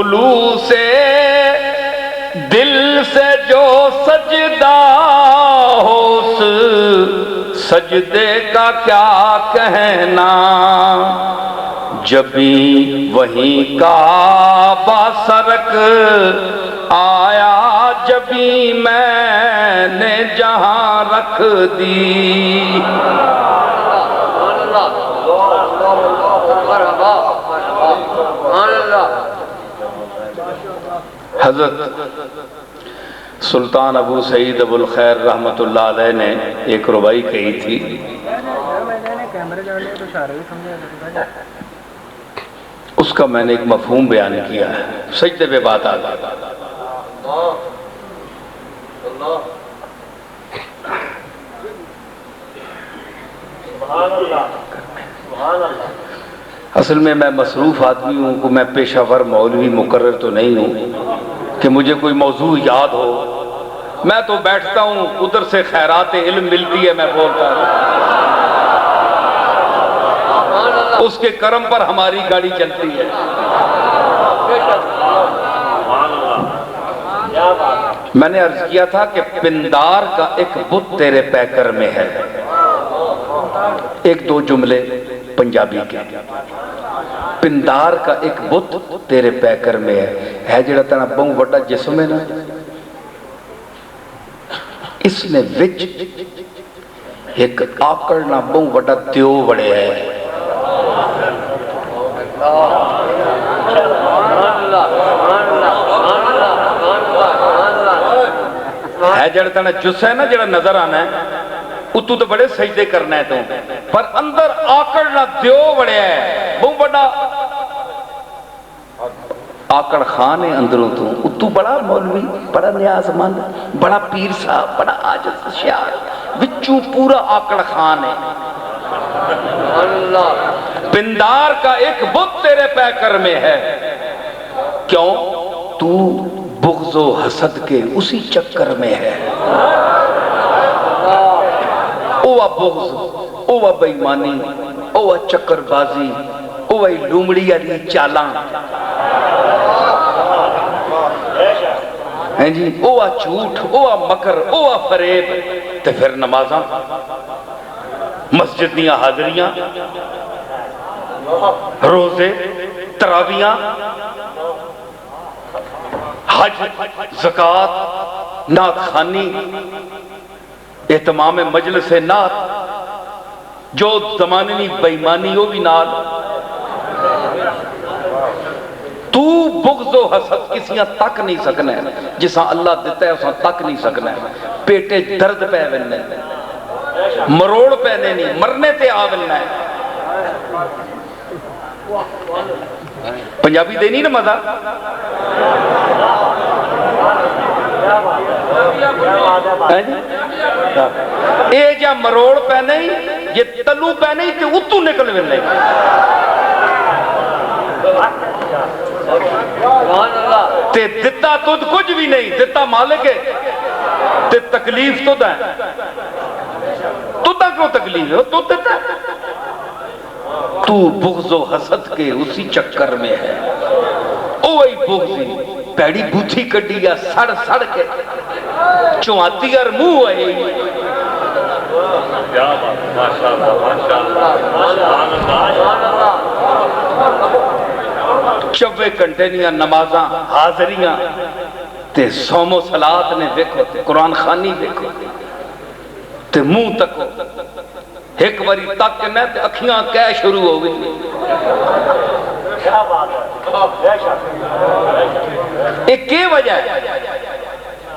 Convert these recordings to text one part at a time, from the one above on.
خلوص دل سے جو سجدہ ہو اس سجدے کا کیا کہنا، جبھی وہیں کعبہ سرک آیا، جبھی میں نے جہاں رکھ دی۔ حضرت سلطان ابو سعید ابو الخیر رحمت اللہ علیہ نے ایک ربائی کہی تھی، اس کا میں نے ایک مفہوم بیان کیا ہے، سجدے پہ بات آ گئی۔ اصل میں مصروف آدمی ہوں کہ میں پیشہ ور مولوی مقرر تو نہیں ہوں کہ مجھے کوئی موضوع یاد ہو، میں تو بیٹھتا ہوں، ادھر سے خیرات علم ملتی ہے، میں بولتا ہوں، اس کے کرم پر ہماری گاڑی چلتی ہے۔ میں نے عرض کیا تھا کہ پندار کا ایک بت تیرے پیکر میں ہے، ایک دو جملے پنجابی کے، پندار کا ایک بت تیرے پیکر میں ہے جڑا تیرا بہت بڑا جسم ہے نا، اس نے وچ ایک آکڑ نہ بہت بڑا دیو بڑے ہے، جڑا تیرا جس ہے نا، جڑا نظر آنا ہے اتو تو بڑے سجدے کرنا ہے تو، پر اندر آکڑ نہ دیو بڑے ہے، بہت بڑا آکڑ خان ہے اندروں تو، اتو بڑا مولوی، بڑا نیاز مند، بڑا پیر صاحب، بڑا عاجز شیار، وچوں پورا آکڑ خان ہے۔ پندار کا ایک بت تیرے پیکر میں ہے، کیوں؟ تو بغض و حسد کے اسی چکر میں ہے، اوہ بغض، اوہ بے ایمانی، اوہ چکر بازی، اوہ لومڑی علی چالاں، جی اوہ جھوٹ، اوہ مکر، اوہ فریب، تے پھر نمازاں، مسجد دیاں حاضریاں، روزے، تراویاں، حج، زکوٰۃ، نعت خوانی، اہتمام مجلس نعت، جو زماننی بےایمانی ہو بھی نال، تو بغض و حسد کسیاں تک نہیں سکنا ہے، جساں اللہ دیتا ہے اساں تک نہیں سکنا ہے، پیٹے درد پہ ویلنے، مروڑ پہ نہیں، مرنے تے آولنا ہے۔ پنجابی دینی نا مزہ، اے جا مروڑ پہ نہیں، یہ تلو پہ نہیں تے اتو نکل ویلنے، تے دتا تجھ کچھ بھی نہیں، دتا مالک ہے، تے تکلیف تو دا ہے، تو دا کیوں تکلیف ہے، تو دیتا ہے، تو بغض و حسد کے اسی چکر میں ہے، اوہی بغضی پیڑی بوتھی کڈی یا سڑ سڑ کے چواتی اور منہ ہے، چوے گھنٹے نیاں نمازاں حاضریاں تے صوم و صلات نے دیکھو تے قرآن خوانی دیکھو تے منہ تکو، ایک باری تک نہ تے اکھیاں کہہ شروع ہو گئی، ایک کی وجہ ہے؟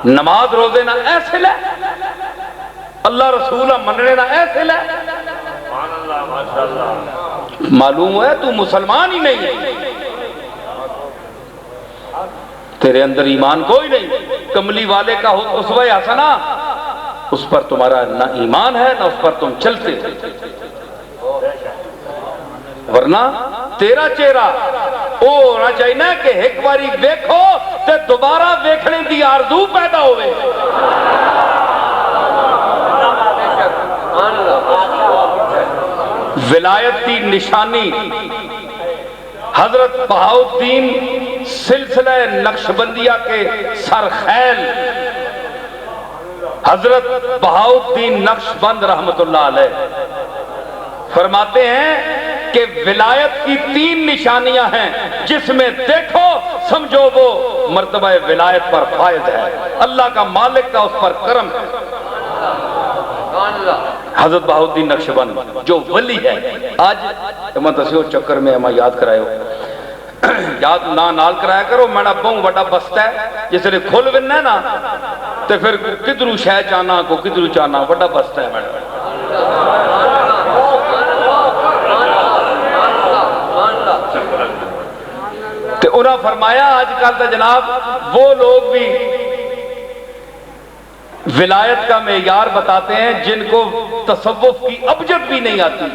نماز روزے نہ ایسے لے، اللہ رسولہ مننے نہ ایسے لے، معلوم ہے تو مسلمان ہی نہیں ہے، تیرے اندر ایمان کوئی نہیں، کملی والے کا اسوہ حسنہ، اس پر تمہارا نہ ایمان ہے نہ اس پر تم چلتے، ورنہ تیرا چہرہ او ہونا چاہیے نا کہ ایک باری دیکھو تے دوبارہ دیکھنے دی آرزو پیدا ہوئے، ولایت دی نشانی حضرت بہاؤالدین سلسلہ نقشبندیہ کے سرخیل حضرت بہاؤالدین نقشبند رحمت اللہ علیہ فرماتے ہیں کہ ولایت کی 3 نشانیاں ہیں جس میں دیکھو سمجھو وہ مرتبہ ولایت پر فائد ہے، اللہ کا مالک کا اس پر کرم ہے۔ حضرت بہاؤالدین نقشبند جو ولی ہے، آج میں تسیو چکر میں ہمیں یاد کرائے ہو، یاد نہ نال کرایا کرو، میڈا بہوں بڑا بستہ ہے جس نے کھول بننا ہے نا تو پھر کدھرو شہ چانا کو کدھرو چانا، بڑا بستہ ہے میڈا۔ تو انہاں فرمایا آج کل تا جناب وہ لوگ بھی ولایت کا معیار بتاتے ہیں جن کو تصوف کی ابجد بھی نہیں آتی۔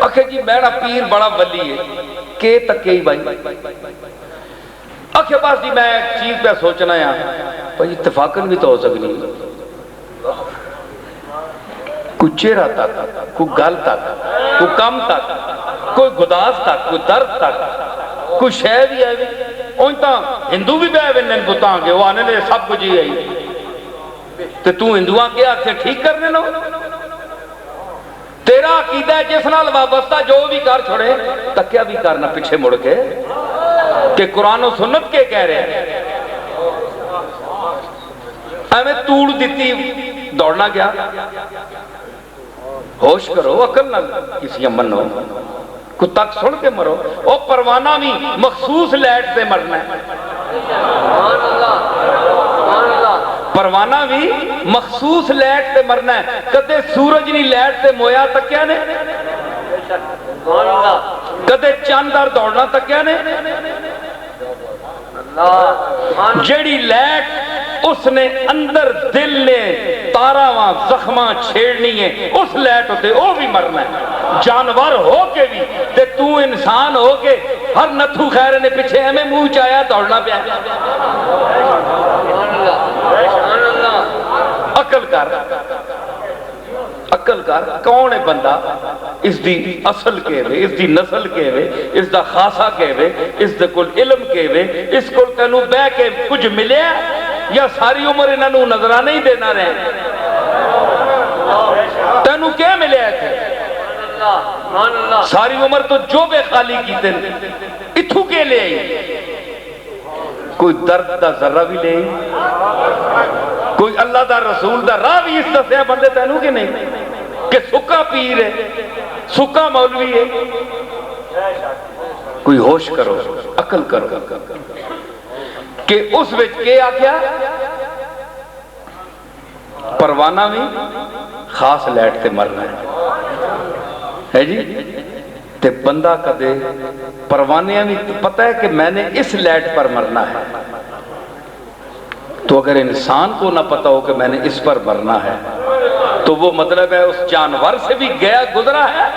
اکھے جی میرا پیر بڑا ولی ہے کہ تک ہی بھائی، اکھے پاس جی میں ایک چیز پہ سوچنا ہے بھائی اتفاقاً بھی تو ہو سکنی، کوئی چہرہ تک، کوئی گل تک، کوئی کم تک، کوئی گداز تک، کوئی درد تک، کوئی شہ بھی ہے بھی اُن تا ہندو بھی بے ونن بتاں گے وہ آنے لے سب کچھ ہی ہے تو ہندوان کے آکھے ٹھیک کرنے لو، تیرا عقیدہ ہے جس نال وابستہ جو بھی کر چھوڑے تکیا بھی کرنا پیچھے مڑ کے کہ قرآن و سنت کے کہہ رہے ہیں۔ ہمیں توڑ دیتی دوڑنا گیا، ہوش کرو، عقل نہ کسی امن ہو، کو تک سن کے مرو۔ او پروانہ بھی مخصوص لیٹ سے مرنا ہے، پروانہ بھی مخصوص لیٹ سے مرنا ہے، کدے سورج نہیں لیٹ سے مویا تکیا نے، کدے چاندار دوڑنا تکیا نے، جیڑی لیٹ اس نے اندر دل نے تاراواں زخماں چھیڑنی ہے اس لیٹ ہوتے وہ بھی مرنا ہے، جانور ہو کے بھی تے تو انسان ہو کے ہر نتھو خیر نے پیچھے ہمیں منہ چایا دوڑنا پیا۔ عقل کر، عقل کر، کون ہے بندہ اس دی اصل کے وے، اس دی نسل کے وے، اس دا خاصہ کے وے، اس دے کل علم کے وے، اس کل تینو بے کے کچھ ملے یا ساری عمر انہوں نظرانہ ہی دینا رہے، تینو کیا ملے تھے ساری عمر تو جو بے خالی کی تین اتھو کے لے آئی، کوئی درد دا ذرہ بھی لے آئی، کوئی اللہ دا رسول دا راہ بھی اس طرح بندے تینوں کے نہیں کہ سکا پیر ہے، سکا مولوی ہے۔ کوئی ہوش کرو، عقل کرو کہ اس وچ کے آکیا پروانہ بھی خاص لیٹ تے مرنا ہے جی، تے بندہ کدے پروانیاں بھی پتہ ہے کہ میں نے اس لیٹ پر مرنا ہے، تو اگر انسان کو نہ پتا ہو کہ میں نے اس پر مرنا ہے تو وہ مطلب ہے اس جانور سے بھی گیا گزرا ہے۔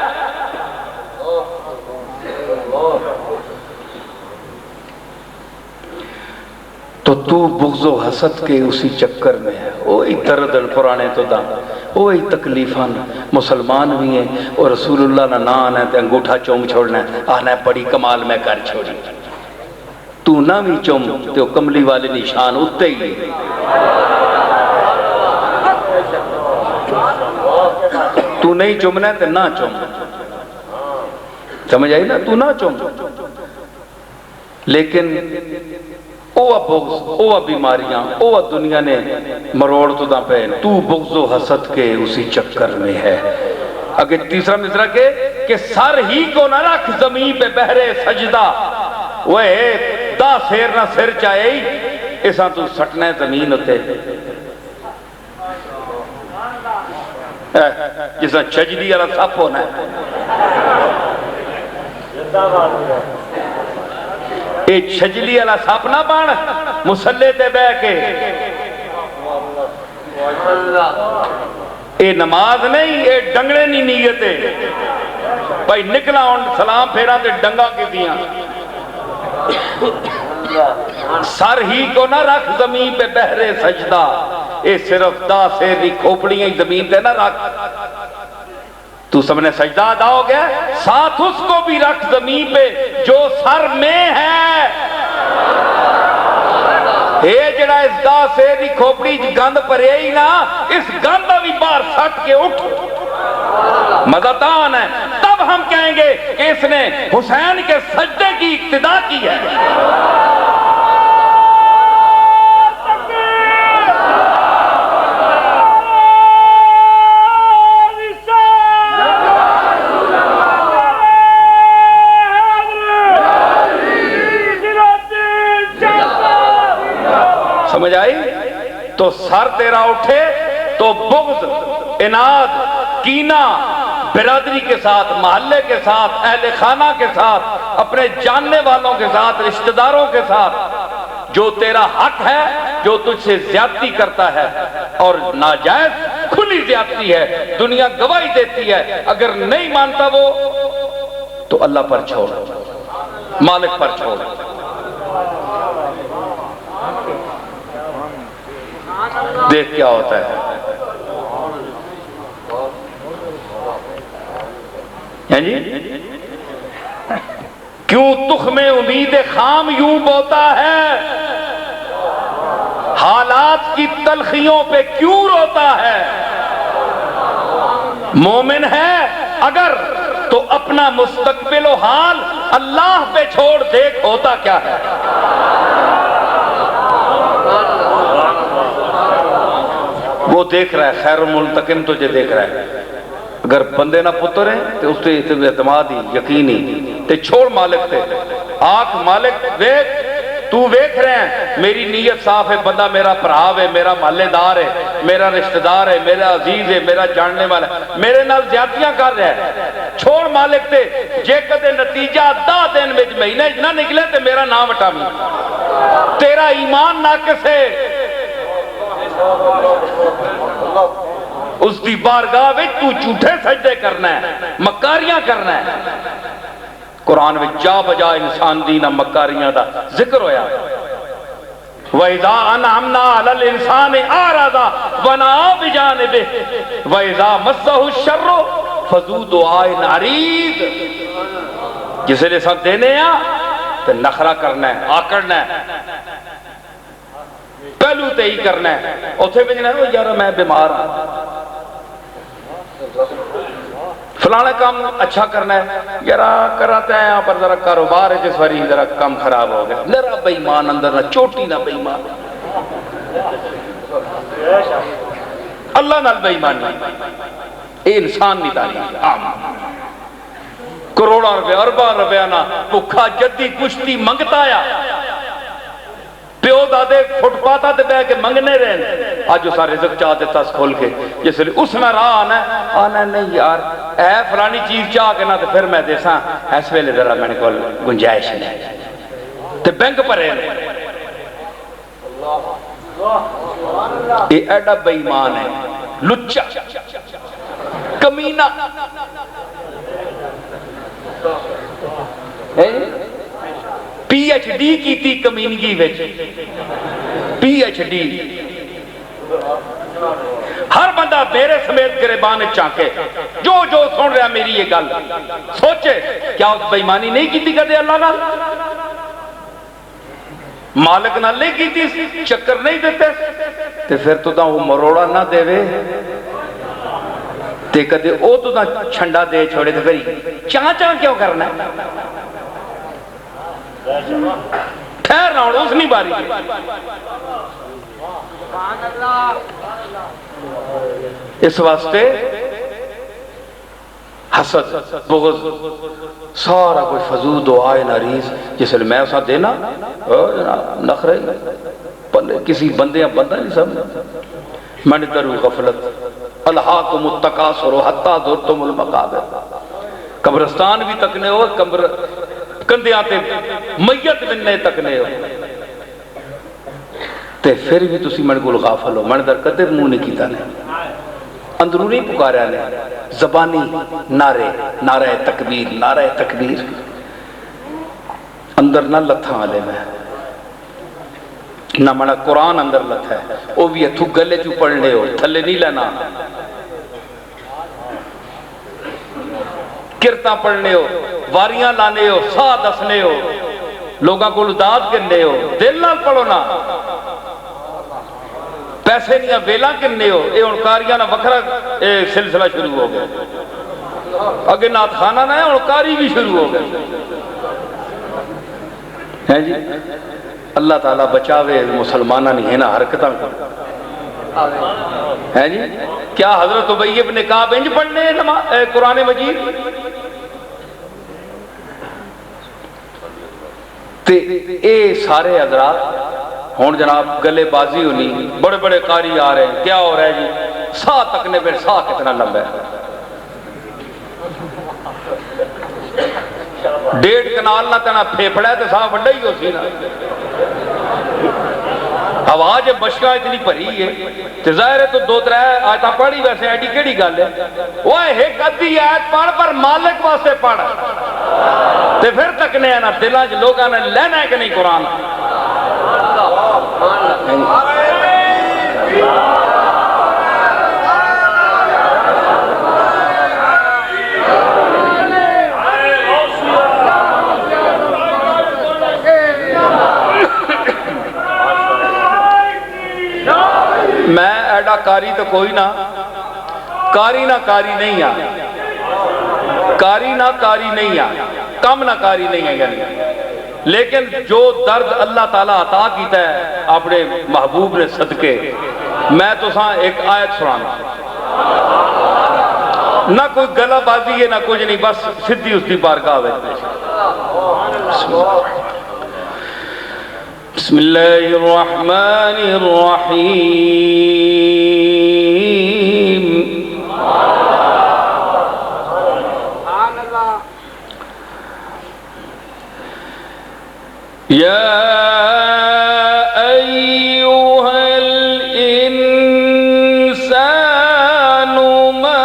تو بغض و حسد کے اسی چکر میں ہے، وہی درد پرانے تو دا وہی تکلیفاں، مسلمان بھی ہیں اور رسول اللہ نہ آنا ہے تے انگوٹھا چوم چھوڑنا ہے، آنا ہے بڑی کمال میں کر چھوڑی، تو نہ بھی چوم تے وہ کملی والے نشان اتے ہی تو نہیں چومنا ہے تے نہ چوم، سمجھ آئی نا، تو نہ چوم، لیکن اوہ بغض، اوہ بیماریاں، اوہ دنیا نے مروڑ تو دا پہن، تو بغض و حسد کے اسی چکر میں ہے۔ اگر تیسرا مصرع کہ سر ہی کو نہ رکھ زمین پہ بہرے سجدہ، وہ دا سیر نہ سر چاہے ایسا تو سٹنا ہے زمین ہوتے، جیسا چجدی والا سپ ہونا ہے، اے چھجلی والا سپ نہ بن مسلے تے بہ کے، اے نماز نہیں، اے ڈنگڑے نہیں نیتے بھائی نکلا ہوں سلام پھیرا تے ڈنگا کے دیاں، سر ہی کو نہ رکھ زمین پہ بہرے سجدہ، اے صرف دا سے دی کھوپڑیاں زمین تے نہ رکھ، تو سب نے سجدہ ادا ہو گیا، ساتھ اس کو بھی رکھ زمین پہ جو سر میں ہے۔ اے جڑا اس دا سے دی کھوپڑی گند پرے ہی نا، اس گند بھی باہر سٹ کے اٹھ، مزدان ہے۔ تب ہم کہیں گے کہ اس نے حسین کے سجدے کی اقتدا کی ہے۔ سمجھ آئی؟ تو سر تیرا اٹھے تو بغض، اناد، کینہ برادری کے ساتھ، محلے کے ساتھ، اہل خانہ کے ساتھ، اپنے جاننے والوں کے ساتھ، رشتہ داروں کے ساتھ، جو تیرا حق ہے، جو تجھ سے زیادتی کرتا ہے اور ناجائز کھلی زیادتی ہے، دنیا گواہی دیتی ہے، اگر نہیں مانتا وہ تو اللہ پر چھوڑ، مالک پر چھوڑ۔ دیکھ کیا ہوتا ہے، جی کیوں تخم امید خام یوں بوتا ہے، حالات کی تلخیوں پہ کیوں روتا ہے۔ مومن ہے اگر تو اپنا مستقبل و حال اللہ پہ چھوڑ، دیکھ ہوتا کیا ہے۔ وہ دیکھ رہا ہے، خیر الملتقم تجھے دیکھ رہا ہے۔ اگر بندے نہ پتر ہیں تو اس سے اعتماد ہی، یقینی تے چھوڑ مالک تے آنکھ مالک دیکھ، تو ویکھ رہے ہیں میری نیت صاف ہے، بندہ میرا بھرا ہے، میرا محلے دار ہے، میرا رشتہ دار ہے، میرا عزیز ہے، میرا جاننے والا ہے، میرے نال زیادتیاں کر رہا ہے، چھوڑ مالک تے جے کدے نتیجہ 10 دن وچ مہینے نہ نکلے تے میرا نام وٹاویں، تیرا ایمان ناقص ہے۔ اس دی بارگاہ وچ تو جھوٹے سجدے کرنا ہے، مکاریاں کرنا ہے۔ قرآن وچ جا بجا انسان دینا مکاریاں دا ذکر ہویا۔ وَإِذَا أَنْعَمْنَا عَلَى الْإِنسَانِ أَعْرَضَ وَنَأَىٰ بِجَانِبِهِ وَإِذَا مَسَّهُ الشَّرُّ فَذُو دُعَاءٍ عَرِيضٍ۔ جس نے سب دینے ہیں تو نخرہ کرنا ہے، آکڑنا ہے، پہلو تے ہی کرنا ہے، اوتھے بجنا ہے یار میں بیمار ہوں، فلانا کام اچھا کرنا ہے، یار کراتے ہیں یہاں پر ذرا کاروبار ہے جس واری ذرا کام خراب ہو گیا، ذرا بے ایمان اندر نہ چوٹی نہ بے ایمان، اللہ نال بے ایمان نہیں، اے انسان نہیں داری عام کروڑا روپے اربا روپے نہ بھکھا جدی کشتی منگتا آیا، پیو دادے فٹ پاتا تے بے کے منگنے رہن، آج جو سارے رزق چاہ دیتا اس کھول کے، جس لئے اس میں راہ آنا نہیں یار اے فلانی چیز چاہ کے نا تو پھر میں دیساں ایس ویلے ذرا میں نے کول گنجائش نہیں تے بینک پر رہن۔ یہ ایڈا بے ایمان ہے، لچا کمینہ، پی ایچ ڈی کی تھی کمینگی وچ، پی ایچ ڈی ہر بندہ میرے سمیت گریبان چانکے جو جو سن رہا میری یہ گل سوچے کیا اس بے ایمانی نہیں کی تھی کدے اللہ نال، مالک نال نہیں کی تھی، چکر نہیں دیتے تے پھر تو دا وہ مروڑا نہ دے وے تے کدے او تو دا چھنڈا دے چھوڑے تے پھر چاں چاں کیوں کرنا ہے، ٹھہر نہ ہوڑ اس نہیں باری اس واسطے حسد بغض سارا کوئی فضول دعائے ناریز جس لئے میں اسا دینا نخرے کسی بندے یا بندہ نہیں سب من درو غفلت الہاکم التکاثر حتی زرتم المقابر، قبرستان بھی تکنے ہو، کندے آتے میت بننے تکنے ہو تے پھر بھی تسی من کو غافل ہو، من در کدے منہ نہیں کیتا نہیں، اندرونی پکاریا نے زبانی نعرے، نعرہ تکبیر، نعرہ تکبیر، اندر نہ لتھا آلے میں نہ منا قرآن اندر لتھا ہے، او بھی اتھو گلے جو پڑھنے ہو تھلے نہیں لینا، کرتاں پڑھنے ہو، واریاں لانے ہو، ساہ دسنے ہو، لوگاں کو داد کرنے ہو، دل نال پڑھو نا، پیسے نہیں ویلا کرنے ہو، یہ ہن کاریاں نہ وکھرا سلسلہ شروع ہو گیا، اگے نات خانہ نہ ہے ہن کاری بھی شروع ہو گئے ہیں جی۔ اللہ تعالیٰ بچاوے مسلمانہ نہیں ہے نا حرکتاں ہیں جی۔ کیا حضرت ابی ابن کعب انج پڑھنے قرآن مجید؟ تے اے سارے حضرات ہون جناب گلے بازی ہونی، بڑے بڑے قاری آ رہے ہیں، کیا ہو رہا ہے جی؟ ساہ تکنے پہ ساہ کتنا لمبا ہے، 1.5 کنال نہ تینا پھیپڑا ہے تو ساہ بڑا ہی ہو سی نا، آواز بشکا اتنی بھری ہے تو ظاہر ہے تو 2-3 آیتاں پڑھی ویسے ایڈی کیڑی گل ہے، وہ ایک ادھی آیت پڑھ پر مالک واسطے پڑھ تے پھر تکنے ہیں نا دلاں چ لوگاں نے لینا ہے کہ نہیں قرآن۔ میں ایڈا کاری تو کوئی نہ کاری نہیں آ، کاری نہ کاری نہیں آ، کم نہ کاری نہیں ہے یعنی، لیکن جو درد اللہ تعالیٰ عطا کیتا ہے اپنے محبوب نے صدقے، میں تو ساں ایک آیت سنانا، نہ کوئی گلہ بازی ہے نہ کچھ نہیں، بس سدھی اس کی بارگاہ ہے۔ بسم اللہ الرحمن الرحیم، یا ایوہا الانسان ما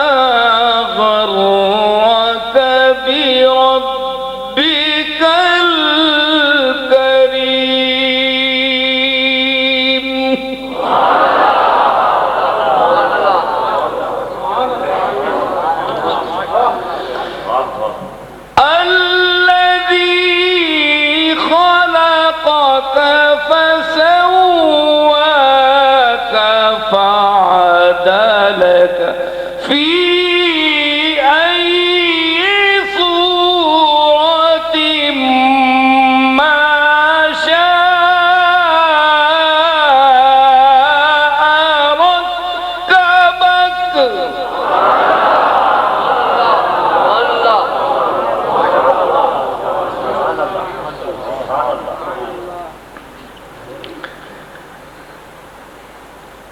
غرک بربک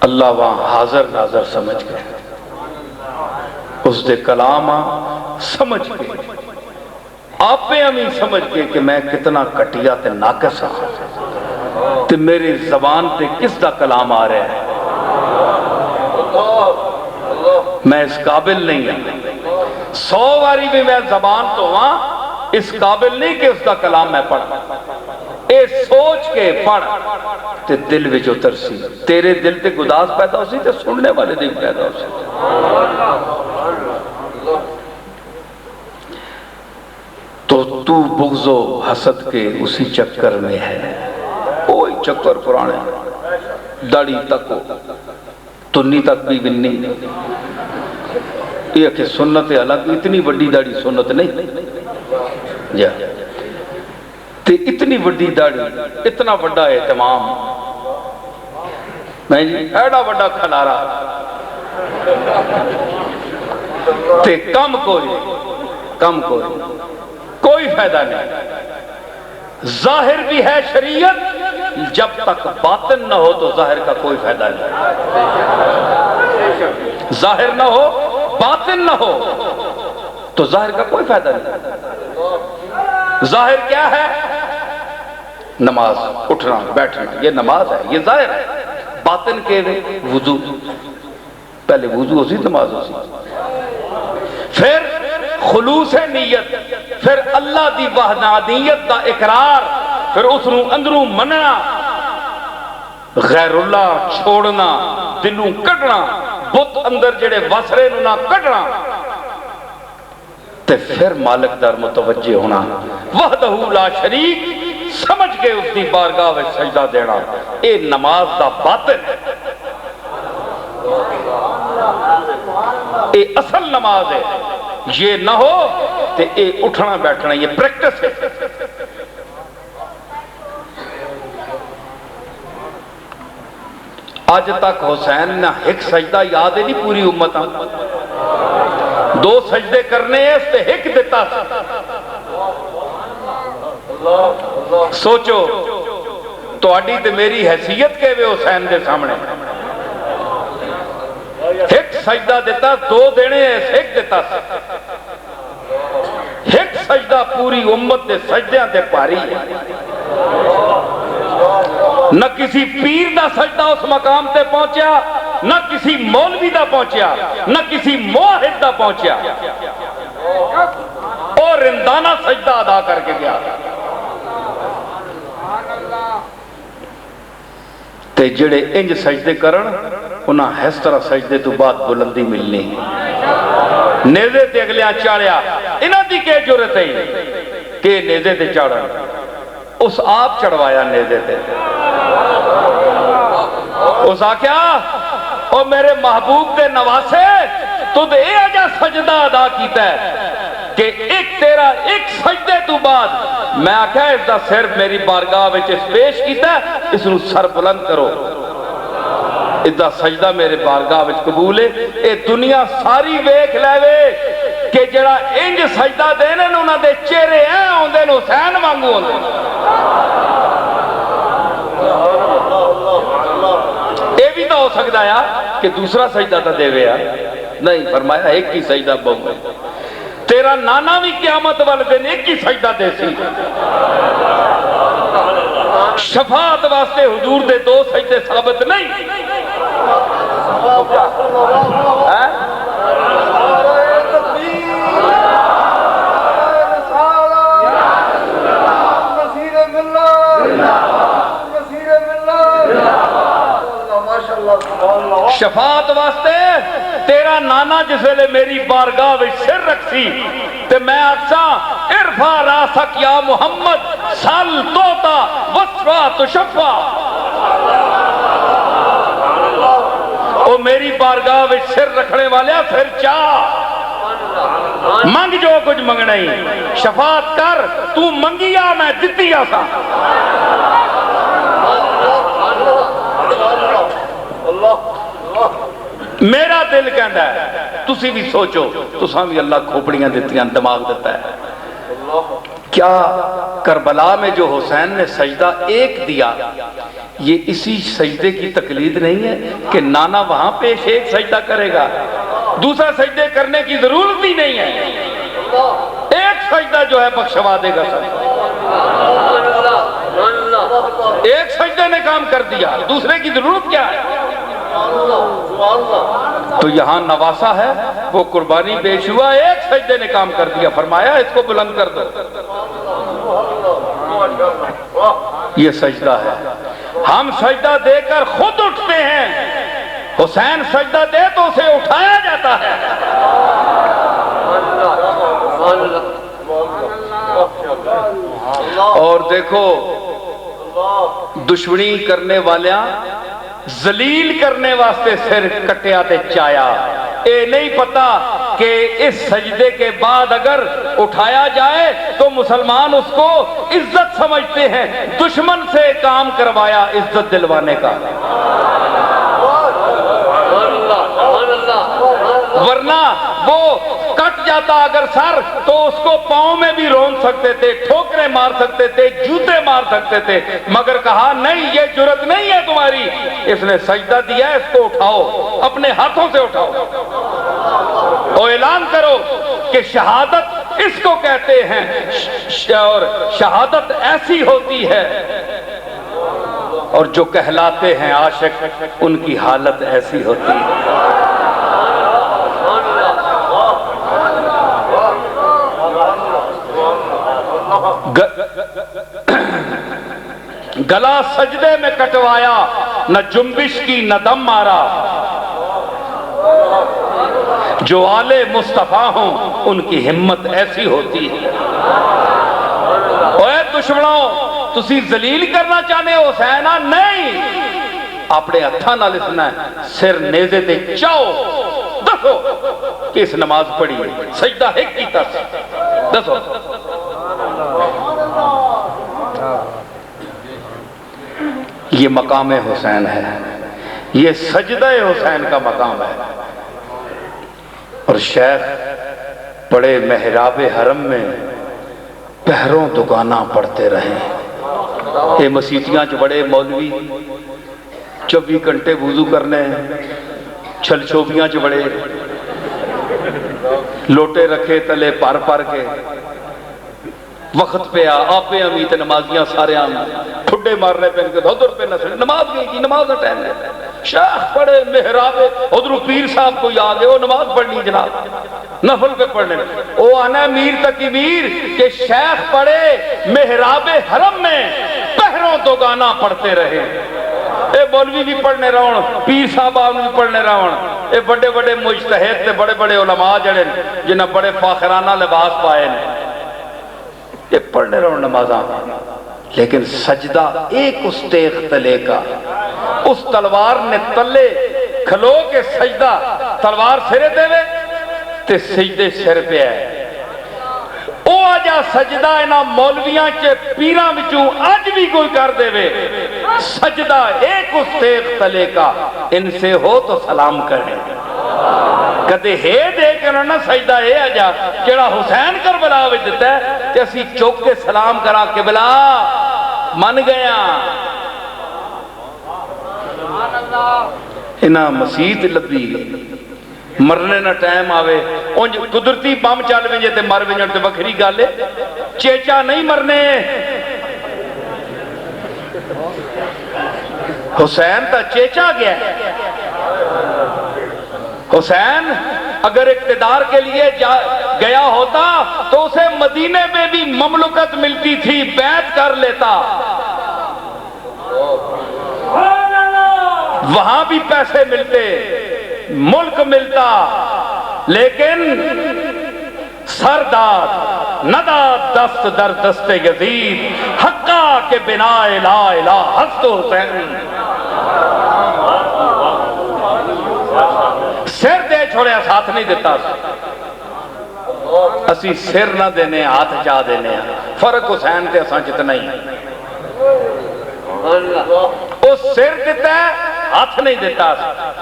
اللہ وہاں حاضر ناظر سمجھ گئے، اس دے کلام سمجھ گئے، آپ ہمیں سمجھ گئے کہ میں کتنا کٹیا تے ناقص ہاں تے میری زبان تے کس دا کلام آ رہا ہے، میں اس قابل نہیں ہوں، 100 باری بھی میں زبان تو ہاں اس قابل نہیں کہ اس دا کلام میں پڑھ، اے سوچ کے پڑھ تے دل وچ اتر سی، تیرے دل تے گداس پیدا ہو سی تے سننے والے دل پیدا ہو سی۔ تو تو بغض و حسد کے اسی چکر میں ہے، کوئی چکر پرانے داڑھی تک ہو تنی تک بھی بننی، یہ کہ سنت الگ، اتنی بڑی داڑھی سنت نہیں جا تے اتنی بڑی داڑھی، اتنا بڑا اہتمام، میں جی ایڈا بڑا کھلارا تے کم کوئی فائدہ نہیں، ظاہر بھی ہے شریعت، جب تک باطن نہ ہو تو ظاہر کا کوئی فائدہ نہیں، ظاہر نہ ہو باطن نہ ہو تو ظاہر کا کوئی فائدہ نہیں۔ ظاہر کیا ہے؟ نماز، اٹھنا بیٹھنا، یہ نماز ہے، یہ ظاہر ہے۔ باطن کے وضو، پہلے وضو ہو سی نماز ہو سی، پھر خلوص نیت، پھر اللہ دی وحدانیت دا اقرار، پھر اس نو اندروں مننا، غیر اللہ چھوڑنا، دلوں کٹنا، بت اندر جڑے وسرے نو نہ کٹنا، تے پھر مالک در متوجہ ہونا، وحدہ لا شریک سمجھ کے اس دی بارگاہ میں سجدہ دینا، اے نماز دا باطن اے اصل نماز ہے۔ یہ نہ ہو تے اے اٹھنا بیٹھنا یہ پریکٹس ہے۔ آج تک حسین نہ ایک سجدہ یاد ہے نہیں پوری امت، دو سجدے کرنے ہیں اس تے ایک دیتا سی۔ سوچو تو آڈی تے میری حیثیت کے وے حسین دے سامنے، ایک سجدہ دیتا، دو دینے ہیں ایک دیتا سی۔ ایک سجدہ پوری امت دے سجدیاں تے پاری ہے۔ نہ کسی پیر دا سجدہ اس مقام تے پہنچیا، نہ کسی مولوی دا پہنچیا، نہ کسی موحد دا پہنچیا، اور رندانہ سجدہ ادا کر کے گیا۔ تے جڑے انج سجدے کرن انہاں اس طرح سجدے تو بعد بلندی ملنی، نیزے تے اگلیاں چاڑیا، انہاں دی کہ جرت ہے کہ نیزے تے چاڑا، اس آپ چڑھوایا نیزے تے، اس آکیا او میرے محبوب دے نواسے تو دے آجا سجدہ ادا کیتا ہے کہ ایک تیرا ایک سجدے تو بعد میں آکھا اس دا سر میری بارگاہ وچ پیش کیتا ہے، اس نو سر بلند کرو، اس دا سجدہ میرے بارگاہ وچ قبول ہے۔ اے دنیا ساری ویکھ لے وے کہ جڑا انج سجدہ دینے انہاں دے چہرے ہیں ہوندے نے حسین وانگو ہوندے۔ اے بھی تو ہو سکتا ہے کہ دوسرا سجدہ تا دے ویا، نہیں فرمایا ایک ہی سجدہ بہو ہے۔ تیرا نانا بھی قیامت والے دن ایک ہی سجدہ دے سی، شفاعت واسطے حضور دے دو سجدے ثابت نہیں۔ شفاعت واسطے تیرا نانا جس ویلے میری بارگاہ وچ سر رکھسی تے میں آکساں ارفع راسک یا محمد سل توتا وصفا تشفا، او میری بارگاہ وچ سر رکھنے والے پھر چاہ منگ جو کچھ منگنا ہی، شفاعت کر تو منگیا میں دتی آسا۔ میرا دل کہندا ہے تسی بھی سوچو، تساں بھی اللہ کھوپڑیاں دیتیاں دماغ دیتا ہے، کیا کربلا میں جو حسین نے سجدہ ایک دیا یہ اسی سجدے کی تقلید نہیں ہے کہ نانا وہاں پیش ایک سجدہ کرے گا، دوسرا سجدے کرنے کی ضرورت بھی نہیں ہے، ایک سجدہ جو ہے بخشوا دے گا سب، ایک سجدے نے کام کر دیا، دوسرے کی ضرورت کیا ہے؟ تو یہاں نواسا ہے وہ قربانی پیش ہوا، ایک سجدے نے کام کر دیا، فرمایا اس کو بلند کر دو، یہ سجدہ ہے۔ ہم سجدہ دے کر خود اٹھتے ہیں، حسین سجدہ دے تو اسے اٹھایا جاتا ہے۔ اور دیکھو دشمنی کرنے والیاں ذلیل کرنے واسطے سر کٹیا تے چایا، اے نہیں پتا کہ اس سجدے کے بعد اگر اٹھایا جائے تو مسلمان اس کو عزت سمجھتے ہیں، دشمن سے کام کروایا عزت دلوانے کا، ورنہ وہ کٹ جاتا اگر سر تو اس کو پاؤں میں بھی رون سکتے تھے، ٹھوکریں مار سکتے تھے، جوتے مار سکتے تھے، مگر کہا نہیں یہ جرت نہیں ہے تمہاری، اس نے سجدہ دیا اس کو اٹھاؤ، اپنے ہاتھوں سے اٹھاؤ اور اعلان کرو کہ شہادت اس کو کہتے ہیں، اور شہادت ایسی ہوتی ہے، اور جو کہلاتے ہیں عاشق ان کی حالت ایسی ہوتی ہے۔ گلا سجدے میں کٹوایا، نہ جنبش کی نہ دم مارا، جو آلے مصطفیٰ ہوں ان کی ہمت ایسی ہوتی ہے۔ اوے دشمنوں تسی ذلیل کرنا چاہنے ہو حسین؟ نہیں، اپنے ہتھاں نال اسنا سر نیزے تے چاؤ، دسو کس نماز پڑھی ہے، سجدہ ایک کیتا سی، دسو۔ یہ مقام حسین ہے، یہ سجدہ حسین کا مقام ہے۔ اور شیخ بڑے محراب حرم میں پہروں دکانہ پڑھتے رہے۔ یہ مسیتیاں چ بڑے مولوی 24 گھنٹے وضو کرنے، چھل چھوبیاں چ بڑے لوٹے رکھے تلے پر پر کے، وقت پہ آپے امیت نمازیاں سارے آنا ٹھڈے مارنے پہ ان کے دھودر پہ نسل نماز گئی کی نماز نہ ٹائم ہے۔ شیخ پڑھے محراب ادھر پیر صاحب کو یاد ہے وہ نماز پڑھنی جناب نفل پہ پڑھنے، وہ آنا میر تکی میر کہ شیخ پڑھے محراب حرم میں پہروں دو گانا پڑھتے رہے۔ اے مولوی بھی پڑھنے رہون، پیر صاحب بھی پڑھنے رہون، اے بڑے بڑے مجتہد تے بڑے بڑے علماء جڑے جنہیں بڑے فاخرانہ لباس پائے نے، یہ پڑھنے رہون نمازاں، لیکن سجدہ ایک اس تیغ تلے کا، اس تلوار نے تلے کھلو کے سجدہ تلوار سرے دے وے تے سجدے سر پہ ہے۔ او آجا سجدہ اینا مولویاں چے پیراں بچوں آج بھی کوئی کر دے وے، سجدہ ایک اس تیغ تلے کا، ان سے ہو تو سلام کریں۔ کہتے ہے دے کے انہوں نے سجدہ ہے آجا کیڑا حسین کربلا ہوئے دیتا ہے کہ اسی چوک کے سلام کرا قبلہ من گیا۔ انہاں مسیح لبی مرنے نہ ٹائم آوے انج قدرتی بم چال وینجے تے مر وینجن تے بکھری گالے چیچا نہیں مرنے۔ حسین تا چیچا گیا ہے۔ حسین اگر اقتدار کے لیے گیا ہوتا تو اسے مدینے میں بھی مملکت ملتی تھی، بیعت کر لیتا، وہاں بھی پیسے ملتے، ملک ملتا، لیکن سرداد نداد دست در دست یزید حقا کے بنا لا الہ حسد حسین۔ سر دے چھوڑے ساتھ نہیں دیتا، اسی سر نہ دینے ہاتھ چاہ دینے، فرق حسین تے اساں جتنا ہی، وہ سر دیتا ہے ہاتھ نہیں دیتا،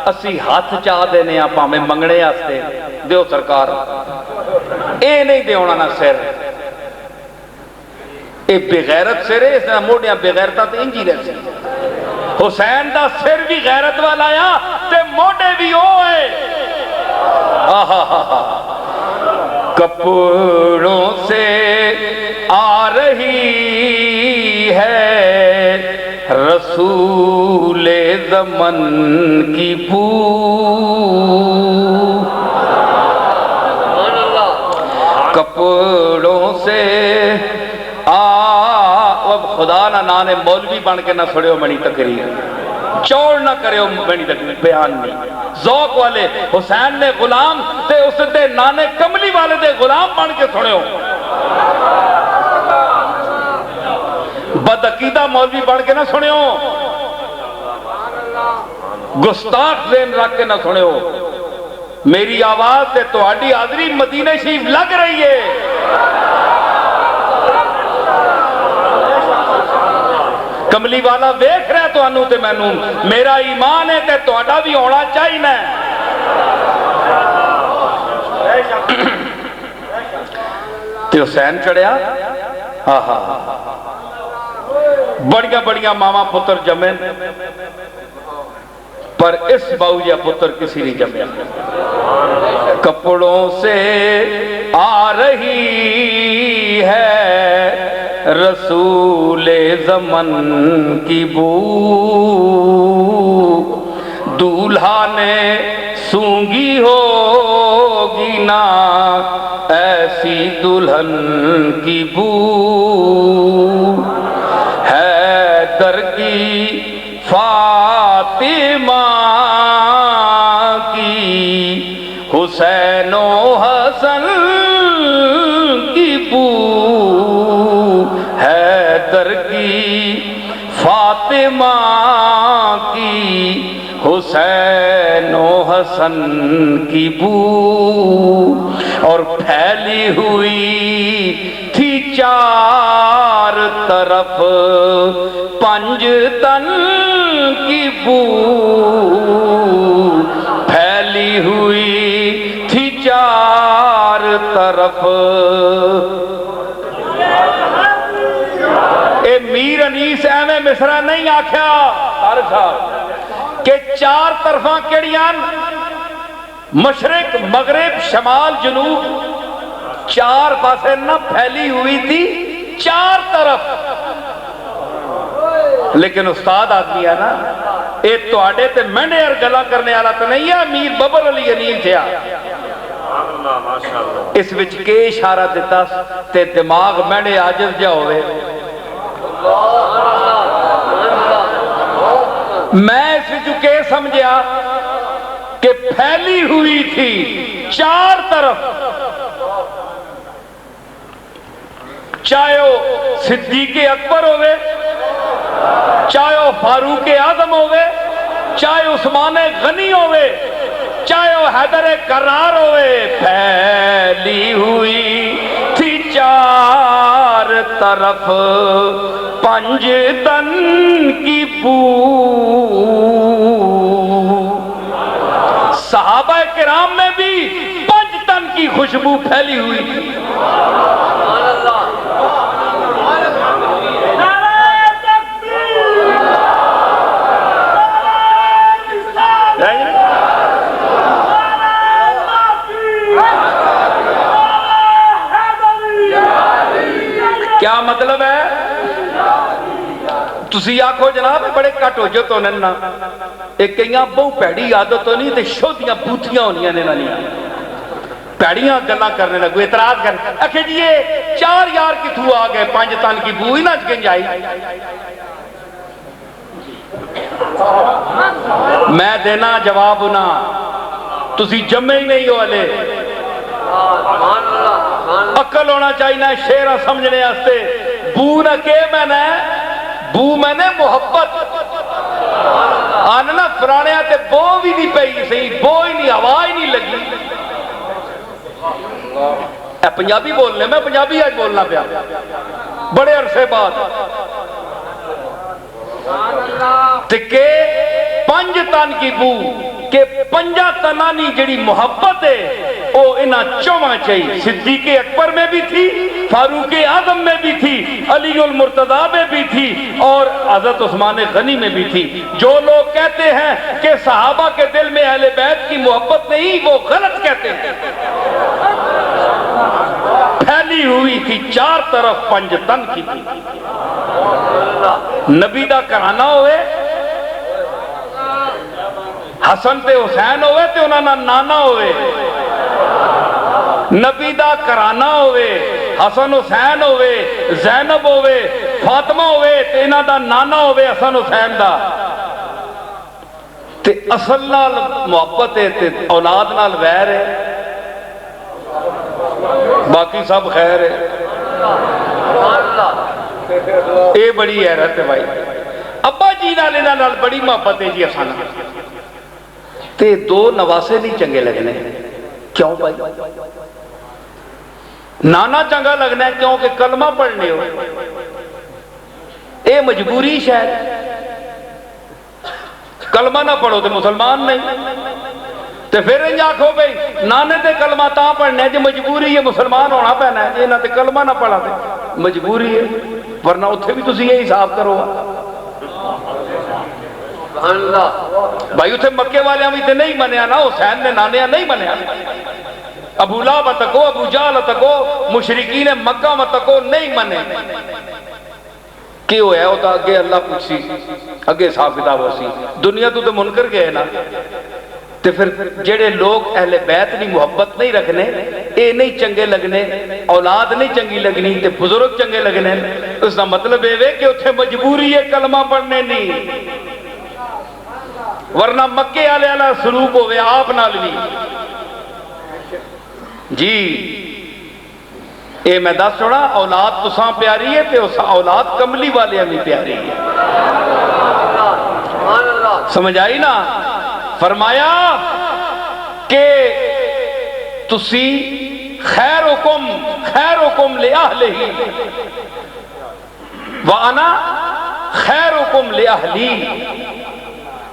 اسی ہاتھ چاہ دینے آپ ہمیں منگنے آستے دیو سرکار، اے نہیں دیونا نہ سر، اے بغیرت سر ہے، اس نے موڑیاں بغیرتا تے انجی رہتی۔ حسین دا سر بھی غیرت والا آیا تے موڑے بھی ہوئے۔ کپڑوں سے آ رہی ہے رسول زمن کی بو، کپڑوں سے اب خدا نہ نانے مولوی بن کے نہ سڑے ہو منی تقریر، چوڑ نہ کرے ہو منی تقریر، بیان نہیں ذوق والے حسین نے غلام تے اس دے نانے کملی والے دے غلام بن کے سڑے ہو، بدعقیدہ مولوی بن کے نہ سنے ہو، گستاخ ذہن رکھ کے نہ سنے ہو۔ میری آواز تے تہاڈی حاضری مدینہ شریف لگ رہی ہے، کملی والا ویکھ رہا تو انو تے مینوں، میرا ایمان ہے تے تہاڈا بھی ہونا چاہیے نا۔ تے حسین چڑھیا، بڑیاں بڑیاں ماما پتر جمے، پر اس باوجہ پتر کسی نہیں جمے۔ کپڑوں سے آ رہی ہے رسول زمن کی بو، دولہا نے سونگی ہوگی نا ایسی دلہن کی بو، حیدر کی فاطمہ کی حسین اصغر کی، فاطمہ کی، حسین و حسن کی بو، اور پھیلی ہوئی تھی چار طرف پنج تن کی بو، پھیلی ہوئی تھی چار طرف۔ اے میر انیس ایویں مصرع نہیں آکھیا سارے صاحب کہ چار طرفاں کیڑیاں؟ مشرق مغرب شمال جنوب، چار پاسے نہ پھیلی ہوئی تھی چار طرف۔ لیکن استاد آدمی ہے نا، اے تواڈے تے مہنے اور گلا کرنے والا تو نہیں ہے امیر ببر علی انیل تھیا۔ اس وچ کے اشارہ دیتا تے دماغ مہنے عاجز جا ہوئے۔ میں اس وچ کے سمجھیا کہ پھیلی ہوئی تھی چار طرف، چاہے وہ صدیق اکبر ہوئے، چاہے وہ فاروق اعظم ہوئے، چاہے عثمان غنی ہوئے، چاہے وہ حیدر کرار ہوئے، پھیلی ہوئی تھی چار طرف پنج تن کی بو۔ صحابہ کرام میں بھی پنج تن کی خوشبو پھیلی ہوئی تھی۔ کیا مطلب ہے؟ تسی آکھو جناب بڑے کٹ ہو جو تو ننا، ایک کئیاں بہو پیڑی عادت تو نہیں تے شودیاں بوتیاں ہونیاں نے نانیاں، پیڑیاں گلاں کرنے لگو، اعتراض کرنے اکھے جی یہ چار یار کتھوں آ گئے، پانچ تن کی بو ہی نہ گنجائی۔ میں دینا جواب نہ، تسی جمع ہی نہیں ہو والے، عقل ہونا چاہیے شعر سمجھنے واسطے۔ بو نہ کہ میں نے بو میں نے محبت آنا فرانے تے بو بھی نہیں پئی صحیح، بو ہی نہیں، ہوا ہی نہیں لگی۔ اے پنجابی بولنے، میں پنجابی آج بولنا پیا بڑے عرصے بعد۔ کہ پنج تن کی بو، کہ پنجا تنانی جڑی محبت ہے وہ انہاں چواں چاہیے، صدیق اکبر میں بھی تھی، فاروق اعظم میں بھی تھی، علی المرتضیٰ میں بھی تھی، اور حضرت عثمان غنی میں بھی تھی۔ جو لوگ کہتے ہیں کہ صحابہ کے دل میں اہل بیت کی محبت نہیں، وہ غلط کہتے ہیں۔ پھیلی ہوئی تھی چار طرف پنج تن کی تھی۔ نبی دا کرانا ہوئے، حسن تے حسین ہوئے تے انہاں نا نانا ہوئے، نبی دا کرانا ہوئے، حسن حسین ہوئے، زینب ہوئے، فاطمہ ہوئے تے انہاں دا نانا ہوئے حسن حسین دا، تے اصل نال محبت ہے تے اولاد نال ویر ہے، باقی سب خیر ہے۔ اے بڑی حیرت ہے بھائی، ابا جی نال بڑی محبت ہے جی اساں تے دو نواسے نہیں چنگے لگنے، کیوں بھائی؟ نانا چنگا لگنا ہے کیوں کہ کلمہ پڑھنے ہو، اے مجبوری شاید، کلمہ نہ پڑھو تو مسلمان نہیں، تے پھر انج آکھو بھئی نانے تے کلمہ تاں پڑھنے جی مجبوری ہے، مسلمان ہونا پینا ہے، انہاں تے کلمہ نہ پڑھا تے مجبوری ہے، ورنہ اتھے بھی تسی یہ حساب کرو۔ بھائی اتھے مکے والے بھی تے نہیں منیا نا، حسین نے نانیاں نہیں منیا، ابو لہب تکو، ابو جہل تکو، مشرکین مکہ تکو نہیں منے۔ کیوں ہے وہ تو اگے اللہ پوچھی، اگے صاحب کتاب ہو سی، دنیا تو منکر گئے نا، تے پھر جڑے لوگ اہل بیت نہیں محبت نہیں رکھنے، اے نہیں چنگے لگنے، اولاد نہیں چنگی لگنی تے بزرگ چنگے لگنے، اس کا مطلب ہے کہ اتھے مجبوری ہے کلمہ پڑھنے نہیں، ورنہ مکے والے والا سلوک ہوئے آپ نال بھی۔ جی اے میں دس چھوڑا اولاد تساں پیاری ہے تے اس اولاد کملی والے بھی پیاری ہے. سمجھ آئی نا؟ فرمایا کہ تسی خیرکم لأہلہ وَأَنَا خیرکم لأہلی.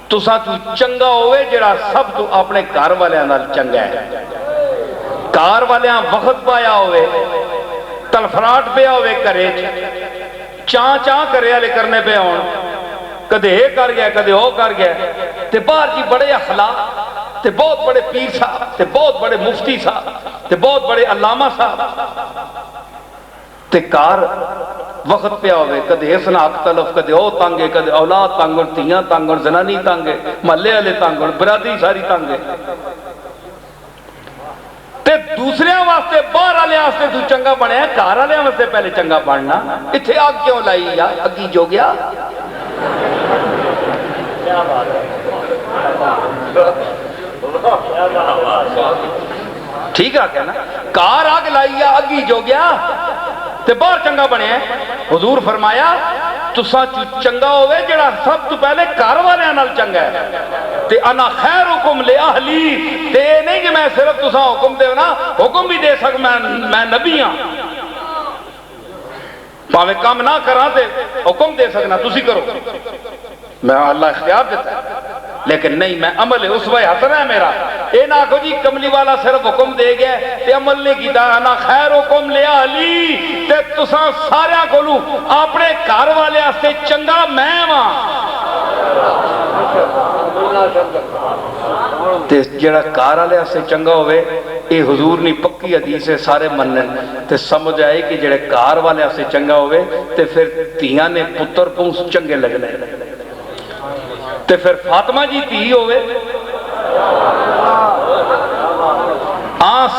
تساں تو چنگا ہوئے جڑا سب تو اپنے گھر والیاں نال چنگا ہے. گھر والیاں وقت پایا ہوئے تلفراٹ پہ ہوئے کرے چاں کرے والے کرنے پہ ہون کدے یہ کر گیا کدے وہ کر گیا تے باہر جی بڑے اخلاق تے بہت بڑے پیر صاحب تے بہت بڑے مفتی صاحب تے بہت بڑے علامہ صاحب تے کار وقت پہ ہوئے کدے حسن اختلف کدے او تانگے کدے اولاد تانگن تیاں تانگن زنانی تانگے محلے والے تانگن برادری ساری تانگے تے دوسرے واسطے باہر والے واسطے تو چنگا بنے گھر والے واسطے پہلے چنگا بننا. اتنے آگ کیوں لائی یا اگی جو گیا ٹھیک ہے نا کار آگ لائی یا اگی جو گیا تے باہر چنگا بنے. حضور فرمایا تساں چنگا ہوئے جڑا سب تو پہلے گھر والے نال چنگا ہے تے انا خیرکم لأہلی. تے نہیں کہ میں صرف تساں حکم دے نا حکم بھی دے سک میں نبی ہاں پاوے کام نہ کراں تے حکم دے سکنا تسی کرو میں اللہ اختیار دیتا ہے لیکن نہیں میں عمل اسوہ حسنہ ہے میرا. اے نہ کہو جی کملی والا صرف حکم دے گیا تے عمل نے کیتا انا خیرکم لأہلی تے تساں سارے کولوں اپنے گھر والے واسطے چنگا میں ہاں. تے جڑا گھر والے واسطے چنگا ہوئے اے حضور نے پکی حدیث ہے سارے منن تے سمجھ آئے کہ جڑے گھر والے واسطے چنگا ہوئے تے پھر تیاں نے پتر پونس چنگے لگنے تے پھر فاطمہ جی تھی ہوئے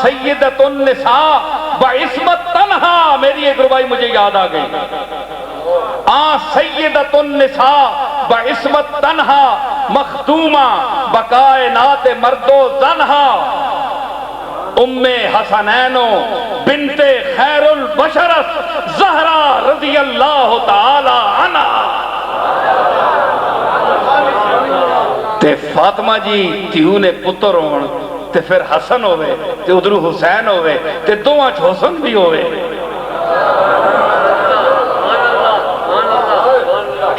سیدت النساء بعصمت تنہا. میری ایک ربائی مجھے یاد آ گئی سیدت النساء بعصمت تنہا مختومہ بکائنات مرد و زنہا ام حسنین بنت خیر البشرت زہرا رضی اللہ تعالی عنہ. تے فاطمہ جی تیوں نے پتر ہون تے پھر حسن ہوئے تے ادھرو حسین ہوئے تے دوہاں چ حسن بھی ہوئے.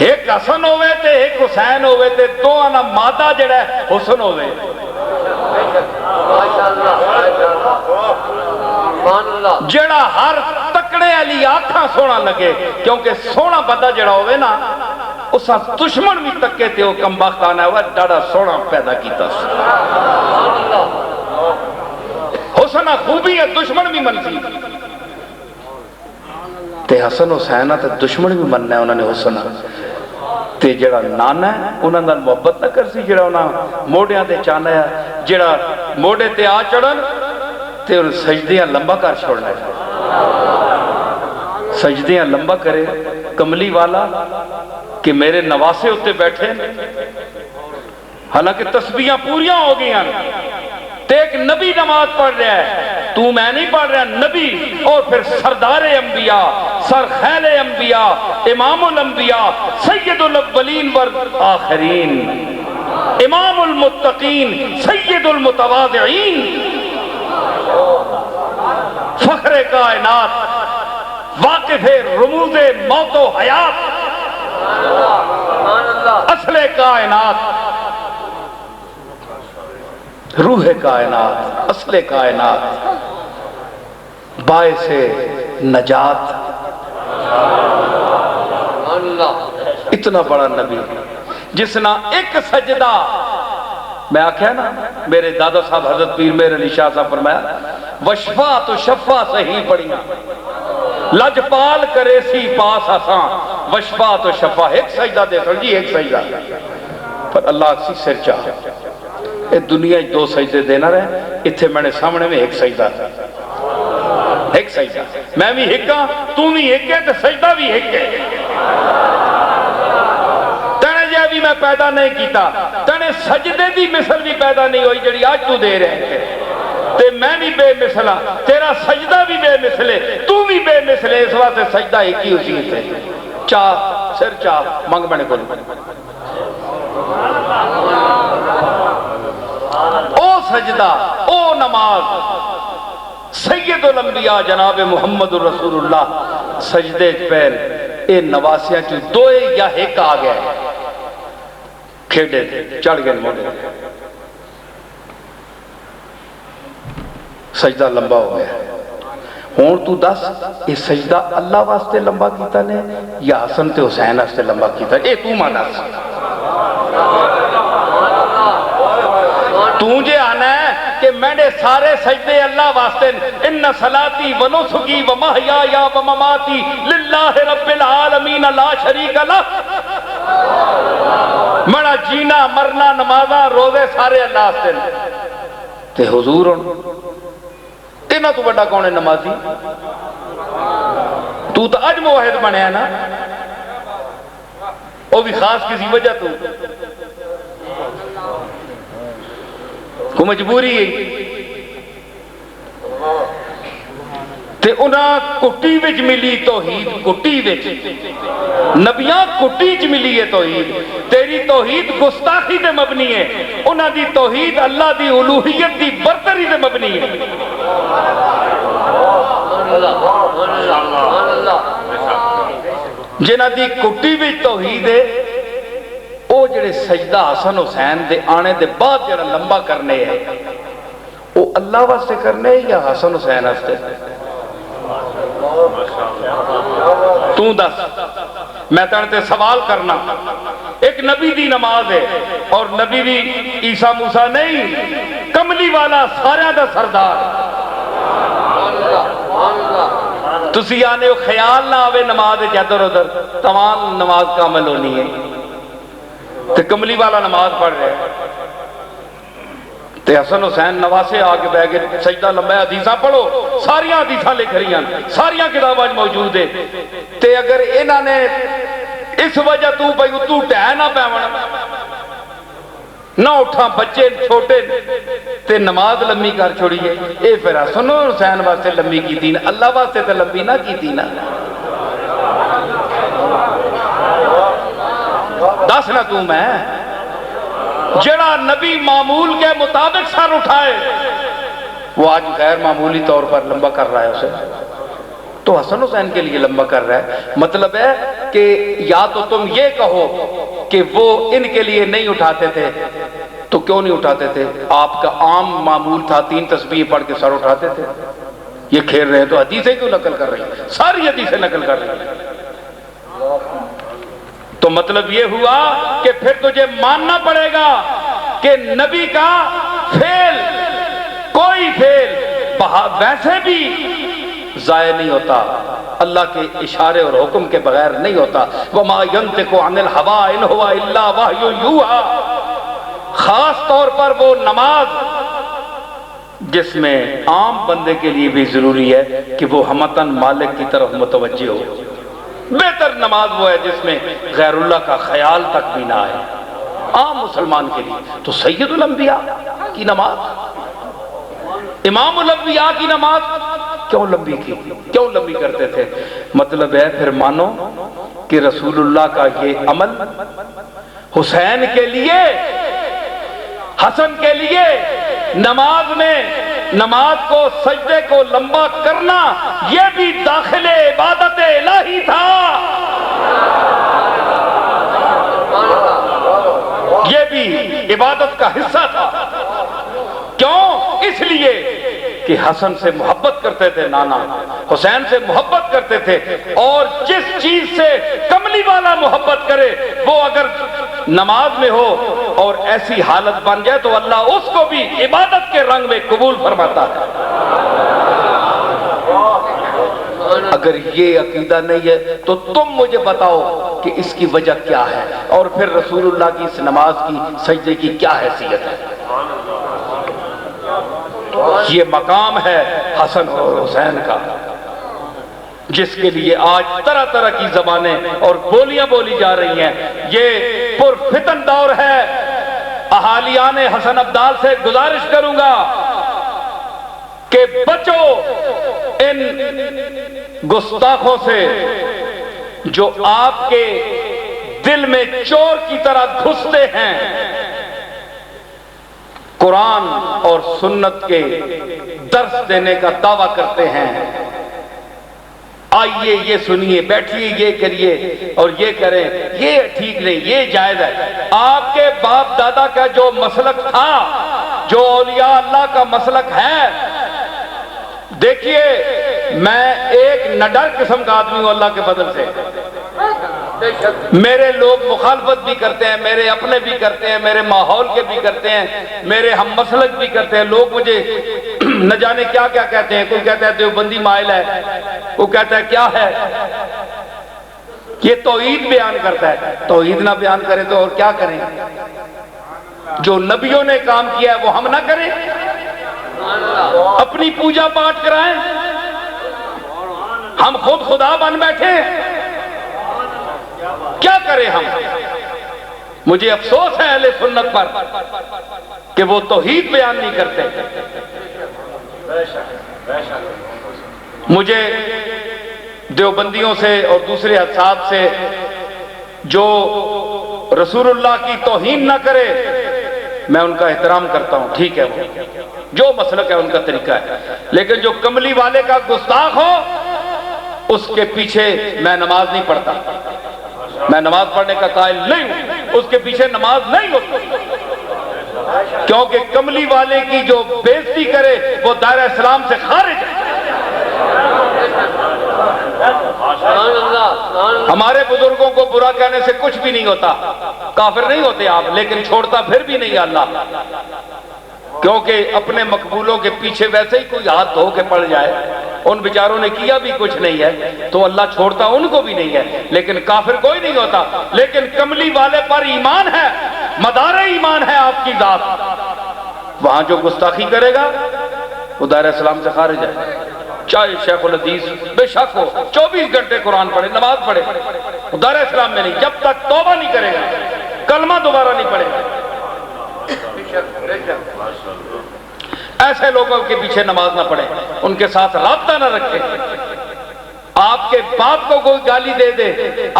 ایک حسن ہوئے تے ایک حسین ہوئے تے دوہاں نا مادہ جڑا ہے حسن ہوئے. جڑا ہر تکڑے علی آنکھاں سونا لگے کیونکہ سونا بندہ جڑا ہوئے نا اسا دشمن بھی تکے تے وہ کم بخت آنا ہوا ڈاڑا سونا پیدا کیتا حسنہ خوبی ہے دشمن بھی منسی تے حسن حسینہ تے دشمن بھی مننا ہے انہوں نے حسنہ تے جڑا نانا ہے انہوں نے محبت نہ کر سی جڑا انہوں موڑیاں تے چانا ہے جڑا موڑے تے آ چڑھن تے انہوں سجدیاں لمبا کر چھوڑنا ہے سجدیاں لمبا کرے کملی والا کہ میرے نواسے ہوتے بیٹھے حالانکہ تسبیحاں پوریاں ہو گئی ہیں تے ایک نبی نماز پڑھ رہا ہے تو میں نہیں پڑھ رہا نبی اور پھر سردار انبیاء سرخیل انبیاء امام الانبیاء سید الاولین والآخرین امام المتقین سید المتواضعین فخر کائنات واقف رموز موت و حیات اصل کائنات روح کائنات اصل کائنات باعث نجات اتنا بڑا نبی جس نے ایک سجدہ میں آکھیا نا میرے دادا صاحب حضرت پیر میر علی شاہ صاحب فرمایا وشفا تو شفا صحیح پڑھیاں لجپال کرے سی پاس آسان وشفا تو شفا ایک سجدہ دے سر جی ایک سجدہ پر اللہ سی سر چاہ اے دنیا دو سجدے دینا رہے اتھے میں نے سامنے میں ایک سجدہ ایک سجدہ میں بھی ہکا تو بھی ہکے تو سجدہ بھی ہکے تنے جے بھی میں پیدا نہیں کیتا تنے سجدے دی مثل بھی پیدا نہیں ہوئی جڑی آج تو دے رہے ہیں تے میں بھی بے مثل ہاں، تیرا سجدہ بھی بے مثل ہے، تو بھی بے مثل ہے، اس واسطے سجدہ ایک ہی اسی سے چاہ سر چاہ منگ بنے کو او سجدہ او نماز سید الانبیاء جناب محمد رسول اللہ سجدے پیر اے نواسیاں چو دوئے یا ایک آ گئے کھیڑے تھے چڑھ گئے موڑے سجدہ لمبا ہو گیا ہون تو دس یہ سجدہ اللہ واسطے لمبا کیتا نے یا حسن تے حسین واسطے لمبا کیتا اے تو ماں دس تجھے آنا ہے کہ میں نے سارے سجدے اللہ واسطے ان صلاتی و نسکی و محیایا و مماتی للہ رب العالمین لا شریک لہ مڑا جینا مرنا نمازہ روزے سارے اللہ واسطے تے حضور تینا تو بڑا کون ہے نمازی تو اج موحد بنے ہے نا وہ بھی خاص کسی وجہ تو کو مجبوری ہے تے انہاں کٹی وچ ملی توحید کٹی وچ نبیاں کٹی وچ ملی ہے توحید تیری توحید گستاخی تے مبنی ہے انہاں دی توحید اللہ دی الوہیت دی برتری تے مبنی ہے جنہاں دی کٹی وچ توحید ہے او جڑے سجدہ حسن حسین دے آنے دے بعد جڑا لمبا کرنے ہے او اللہ واسطے کرنے ہے یا حسن حسین واسطے تو دس میں تانتے سوال کرنا ایک نبی دی نماز ہے اور نبی بھی عیسیٰ موسیٰ نہیں کملی والا سارے دا سردار تسی آنے خیال نہ آوے نماز جدر ادھر تمام نماز کامل ہونی ہے تے کملی والا نماز پڑھ رہے ہیں تے حسن حسین نواسے آگے بہ گئے سجدہ لمبا ہے حدیثاں پڑھو ساریاں حدیثاں لکھ رہی ہیں ساریاں کتاباں موجود ہے تے اگر انہاں نے اس وجہ تو بھائی تو ٹہ نہ پیون نہ اٹھا بچے چھوٹے تے نماز لمبی کر چھوڑیے اے پھر حسن حسین واسطے لمبی کی تھی نا اللہ واسطے تے لمبی نہ کی تھی نا دس نہ تو میں جڑا نبی معمول کے مطابق سر اٹھائے وہ آج غیر معمولی طور پر لمبا کر رہا ہے اسے تو حسن حسین کے لیے لمبا کر رہا ہے مطلب ہے کہ یا تو تم یہ کہو کہ وہ ان کے لیے نہیں اٹھاتے تھے تو کیوں نہیں اٹھاتے تھے آپ کا عام معمول تھا 3 تسبیح پڑھ کے سر اٹھاتے تھے یہ کھیر رہے ہیں تو حدیثیں کیوں نقل کر رہی ہیں ساری حدیثیں نقل کر رہی ہیں تو مطلب یہ ہوا کہ پھر تجھے ماننا پڑے گا کہ نبی کا فعل کوئی فعل ویسے بھی ضائع نہیں ہوتا اللہ کے اشارے اور حکم کے بغیر نہیں ہوتا وَمَا يَنْتِقُ عَنِ الْهَوَىٰ إِنْ هُوَ إِلَّا وَحْيٌ يُوحَىٰ خاص طور پر وہ نماز جس میں عام بندے کے لیے بھی ضروری ہے کہ وہ ہمتاً مالک کی طرف متوجہ ہو بہتر نماز وہ ہے جس میں غیر اللہ کا خیال تک بھی نہ آئے عام مسلمان کے لیے تو سید الانبیاء کی نماز امام الانبیاء کی نماز کیوں لمبی کی کیوں لمبی کرتے تھے مطلب ہے پھر مانو کہ رسول اللہ کا یہ عمل حسین کے لیے حسن کے لیے نماز میں نماز کو سجدے کو لمبا کرنا یہ بھی داخل عبادت الہی تھا یہ بھی عبادت کا حصہ تھا کیوں اس لیے کہ حسن سے محبت کرتے تھے نانا حسین سے محبت کرتے تھے اور جس چیز سے کملی والا محبت کرے وہ اگر نماز میں ہو اور ایسی حالت بن جائے تو اللہ اس کو بھی عبادت کے رنگ میں قبول فرماتا ہے اگر یہ عقیدہ نہیں ہے تو تم مجھے بتاؤ کہ اس کی وجہ کیا ہے اور پھر رسول اللہ کی اس نماز کی سجدے کی کیا حیثیت ہے یہ مقام ہے حسن اور حسین کا جس کے لیے آج طرح طرح کی زبانیں اور بولیاں بولی جا رہی ہیں یہ پرفتن دور ہے اہالیان حسن ابدال سے گزارش کروں گا کہ بچو ان گستاخوں سے جو آپ کے دل میں چور کی طرح گھستے ہیں، قرآن اور سنت کے درس دینے کا دعویٰ کرتے ہیں، آئیے یہ سنیے، بیٹھیے یہ کریے اور یہ کریں، یہ ٹھیک نہیں، یہ جائز ہے۔ آپ کے باپ دادا کا جو مسلک تھا، جو اولیاء اللہ کا مسلک ہے، دیکھیے میں ایک نڈر قسم کا آدمی ہوں اللہ کے فضل سے، میرے لوگ مخالفت بھی کرتے ہیں، میرے اپنے بھی کرتے ہیں، میرے ماحول کے بھی کرتے ہیں، میرے ہم مسلک بھی کرتے ہیں، لوگ مجھے نہ جانے کیا کیا کہتے ہیں، کوئی کہتا ہے دیوبندی مائل ہے، کوئی کہتا ہے کیا ہے، یہ توحید بیان کرتا ہے۔ توحید نہ بیان کرے تو اور کیا کریں؟ جو نبیوں نے کام کیا ہے وہ ہم نہ کریں، اپنی پوجا پاٹ کرائیں، ہم خود خدا بن بیٹھے، کیا کریں ہم؟ مجھے افسوس ہے اہل سنت پر کہ وہ توحید بیان نہیں کرتے۔ مجھے دیوبندیوں سے اور دوسرے حضرات سے جو رسول اللہ کی توہین نہ کرے میں ان کا احترام کرتا ہوں، ٹھیک ہے، وہ جو مسلک ہے ان کا طریقہ ہے، لیکن جو کملی والے کا گستاخ ہو اس کے پیچھے میں نماز نہیں پڑھتا، میں نماز پڑھنے کا قائل نہیں ہوں، اس کے پیچھے نماز نہیں ہوتی، کیونکہ کملی والے کی جو بے عزتی کرے وہ دائرہ اسلام سے خارج ہے۔ ہمارے بزرگوں کو برا کہنے سے کچھ بھی نہیں ہوتا، کافر نہیں ہوتے آپ، لیکن چھوڑتا پھر بھی نہیں اللہ، کیونکہ اپنے مقبولوں کے پیچھے ویسے ہی کوئی ہاتھ دھو کے پڑ جائے، ان بیچاروں نے کیا بھی کچھ نہیں ہے تو اللہ چھوڑتا ان کو بھی نہیں ہے، لیکن کافر کوئی نہیں ہوتا۔ لیکن کملی والے پر ایمان ہے، مدار ایمان ہے آپ کی ذات، وہاں جو گستاخی کرے گا وہ دائرہ اسلام سے خارج ہے، چاہے شیخ الحدیث بے شک ہو، 24 گھنٹے قرآن پڑھے، نماز پڑھے، دائرہ اسلام میں نہیں، جب تک توبہ نہیں کرے گا، کلمہ دوبارہ نہیں پڑھے گا۔ ایسے لوگوں کے پیچھے نماز نہ پڑھیں، ان کے ساتھ رابطہ نہ رکھیں۔ آپ کے باپ کو کوئی گالی دے دے،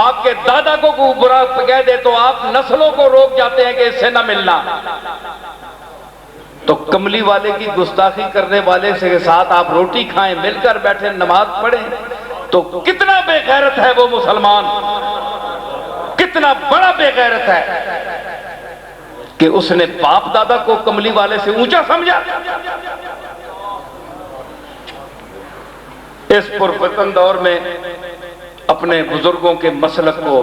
آپ کے دادا کو کوئی برا کہہ دے تو آپ نسلوں کو روک جاتے ہیں کہ اس سے نہ ملنا۔ تو کملی والے کی گستاخی کرنے والے سے ساتھ آپ روٹی کھائیں، مل کر بیٹھیں، نماز پڑھیں، تو کتنا بے غیرت ہے وہ مسلمان، کتنا بڑا بے غیرت ہے کہ اس نے باپ دادا کو کملی والے سے اونچا سمجھا۔ اس پرفتن دور میں اپنے بزرگوں کے مسلک کو،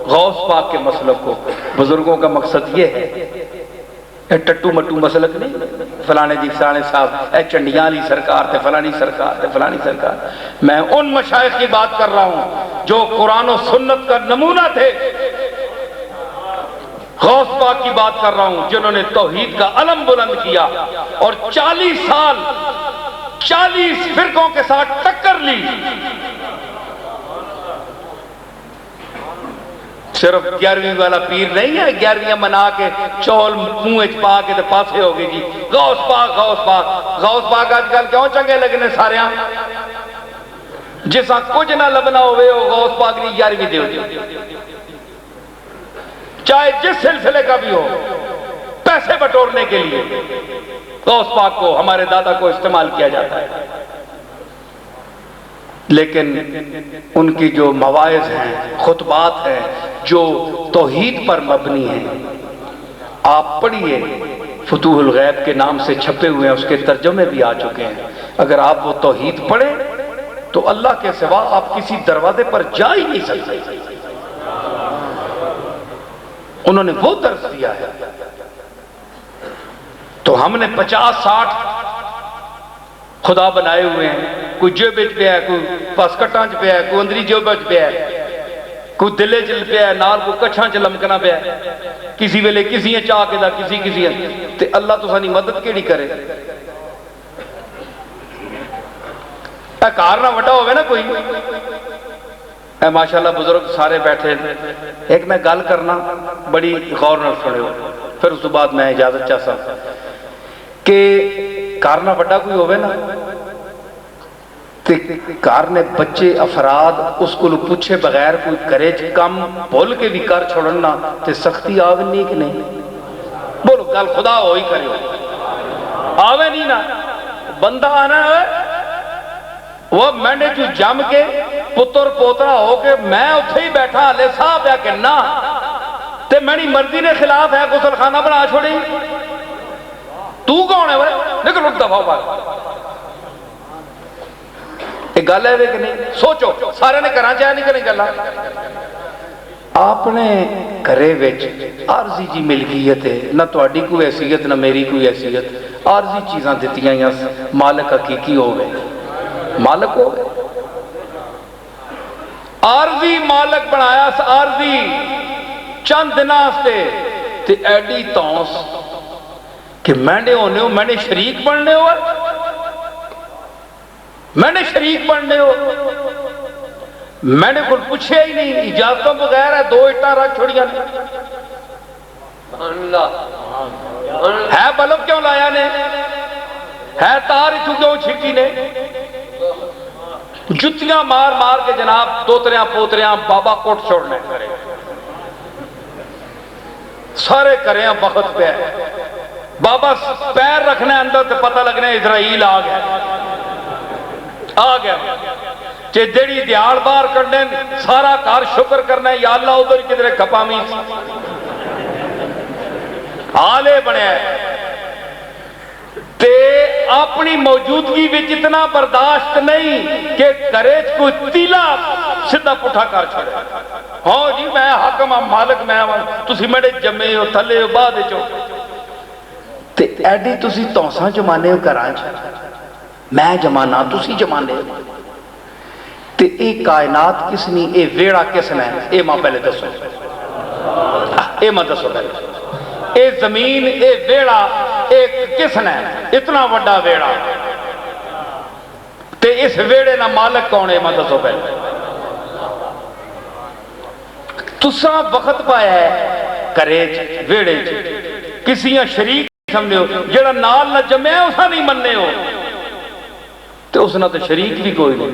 غوث پاک کے مسلک کو، بزرگوں کا مقصد یہ ہے، ٹٹو مٹو مسلک نہیں، فلانے جی فلانے صاحب، چنڈیاں علی سرکار تھے، فلانی سرکار تھے، فلانی سرکار۔ میں ان مشائخ کی بات کر رہا ہوں جو قرآن و سنت کا نمونہ تھے، غوث پاک کی بات کر رہا ہوں جنہوں نے توحید کا علم بلند کیا اور 40 سال 40 فرقوں کے ساتھ ٹکر لی۔ صرف 11ویں والا پیر نہیں ہے، 11ویں منا کے چول منہ پا کے پاسے ہو گئی جی غوث پاک غوث پاک غوث پاک۔ آج کل کیوں چنگے لگنے سارے جسا کچھ نہ لبنا ہوئے ہو غوث پاک نہیں 11ویں دے ہوتی، چاہے جس سلسلے کا بھی ہو، پیسے بٹورنے کے لیے غوث پاک کو، ہمارے دادا کو استعمال کیا جاتا ہے۔ لیکن ان کی جو مواعظ ہیں، خطبات ہیں جو توحید پر مبنی ہیں، آپ پڑھیے، فتوح الغیب کے نام سے چھپے ہوئے ہیں، اس کے ترجمے بھی آ چکے ہیں۔ اگر آپ وہ توحید پڑھیں تو اللہ کے سوا آپ کسی دروازے پر جا ہی نہیں سکتے۔ انہوں نے وہ درس دیا ہے۔ تو ہم نے 50-60 خدا بنائے ہوئے ہیں، کوئی جیبچ پہ ہے، کوئی پاس کٹانچ پہ ہے، کوئی اندری جیبچ پہ ہے، کوئی دلے چل پہ ہے، نال کوئی کچھاں چ لمکنا پہ ہے، کسی ویلے کسی چاہ کے دا کسی تے اللہ تو سانی مدد کیڑی کرے؟ اے کار نہ وڈا ہوئے نا کوئی، اے ماشاءاللہ بزرگ سارے بیٹھے، ایک میں گل کرنا بڑی غور نال سنے ہو، پھر اس بعد میں اجازت چاہتا کہ گھر نہ بڑا کوئی ہوئے نا تے گھر نے بچے افراد اس کو پوچھے بغیر کوئی کرے کم بھول کے بھی کر چھوڑنا تے سختی آوے نہیں کہ نہیں؟ بولو گل خدا ہوئی کرے آوے نہیں نا بندہ آنا ہے وہ میں نے جو جم کے پتر پوترا ہو کے میں اتھے ہی بیٹھا لے صاحب یا کہ نہ تے میری مرضی نے خلاف ہے غسل خانہ بنا چھوڑی تو کون ہے وہ نکل اٹھ دفعہ بات ایک گل ہے کہ نہیں؟ سوچو سارے نے کرنا چاہے نہیں کریں گلا آپ نے گھرے وچ عارضی جی ملکیت ہے نہ تہاڈی کوئی حیثیت نہ میری کوئی حیثیت عارضی چیزاں دتیاں یا مالک حقیقی ہو گئے مالک ہو گئے عارضی مالک بنایا عارضی چند دن واسطے تے ایڈی تونس کہ میں نے ہونے ہو میں نے شریک بننے ہو میں نے شریک بننے ہو میں نے کچھ پوچھے ہی نہیں اجازتوں بغیر ہے دو اٹھا رکھ چھوڑیاں ہے بلب کیوں لایا نے ہے تار اتھو کیوں چھکی نے جتیاں مار مار کے جناب دوتریاں پوتریاں بابا کوٹ چھوڑنے کرے سارے کریں وقت پہ بابا پیر رکھنے اندر تو پتہ لگنے اسرائیل آ گیا چے دیڑی دیار بار کرنے سارا کار شکر کرنا ہے یا اللہ ادھر کدھرے کپامی حالے بنے تے اپنی موجودگی بھی جتنا برداشت نہیں کہ کریج کوئی تیلا سدھا پٹھا کر چھوڑے ہاں جی میں حاکم ہوں مالک میں ہوں تسی میرے جمعے ہو تھلے ہو بعد چو تے ایڈی تسی توساں جمانے ہو کرانچ میں جمانا تسی جمانے ہو تے ایک کائنات کس نہیں اے ویڑا کس نے اے ماں پہلے دسو اے ماں دسو پہلے اے زمین اے ویڑا ایک کس نے اتنا وڈا ویڑا تے اس ویڑے نہ مالک کون ہے ماں دسو پہلے تساں وقت پایا ہے کرے ویڑے کسی شریک سمجھے ہو جڑا نال نہ جمعے اسا نہیں مننے ہو تو اس نہ تو شریک بھی کوئی نہیں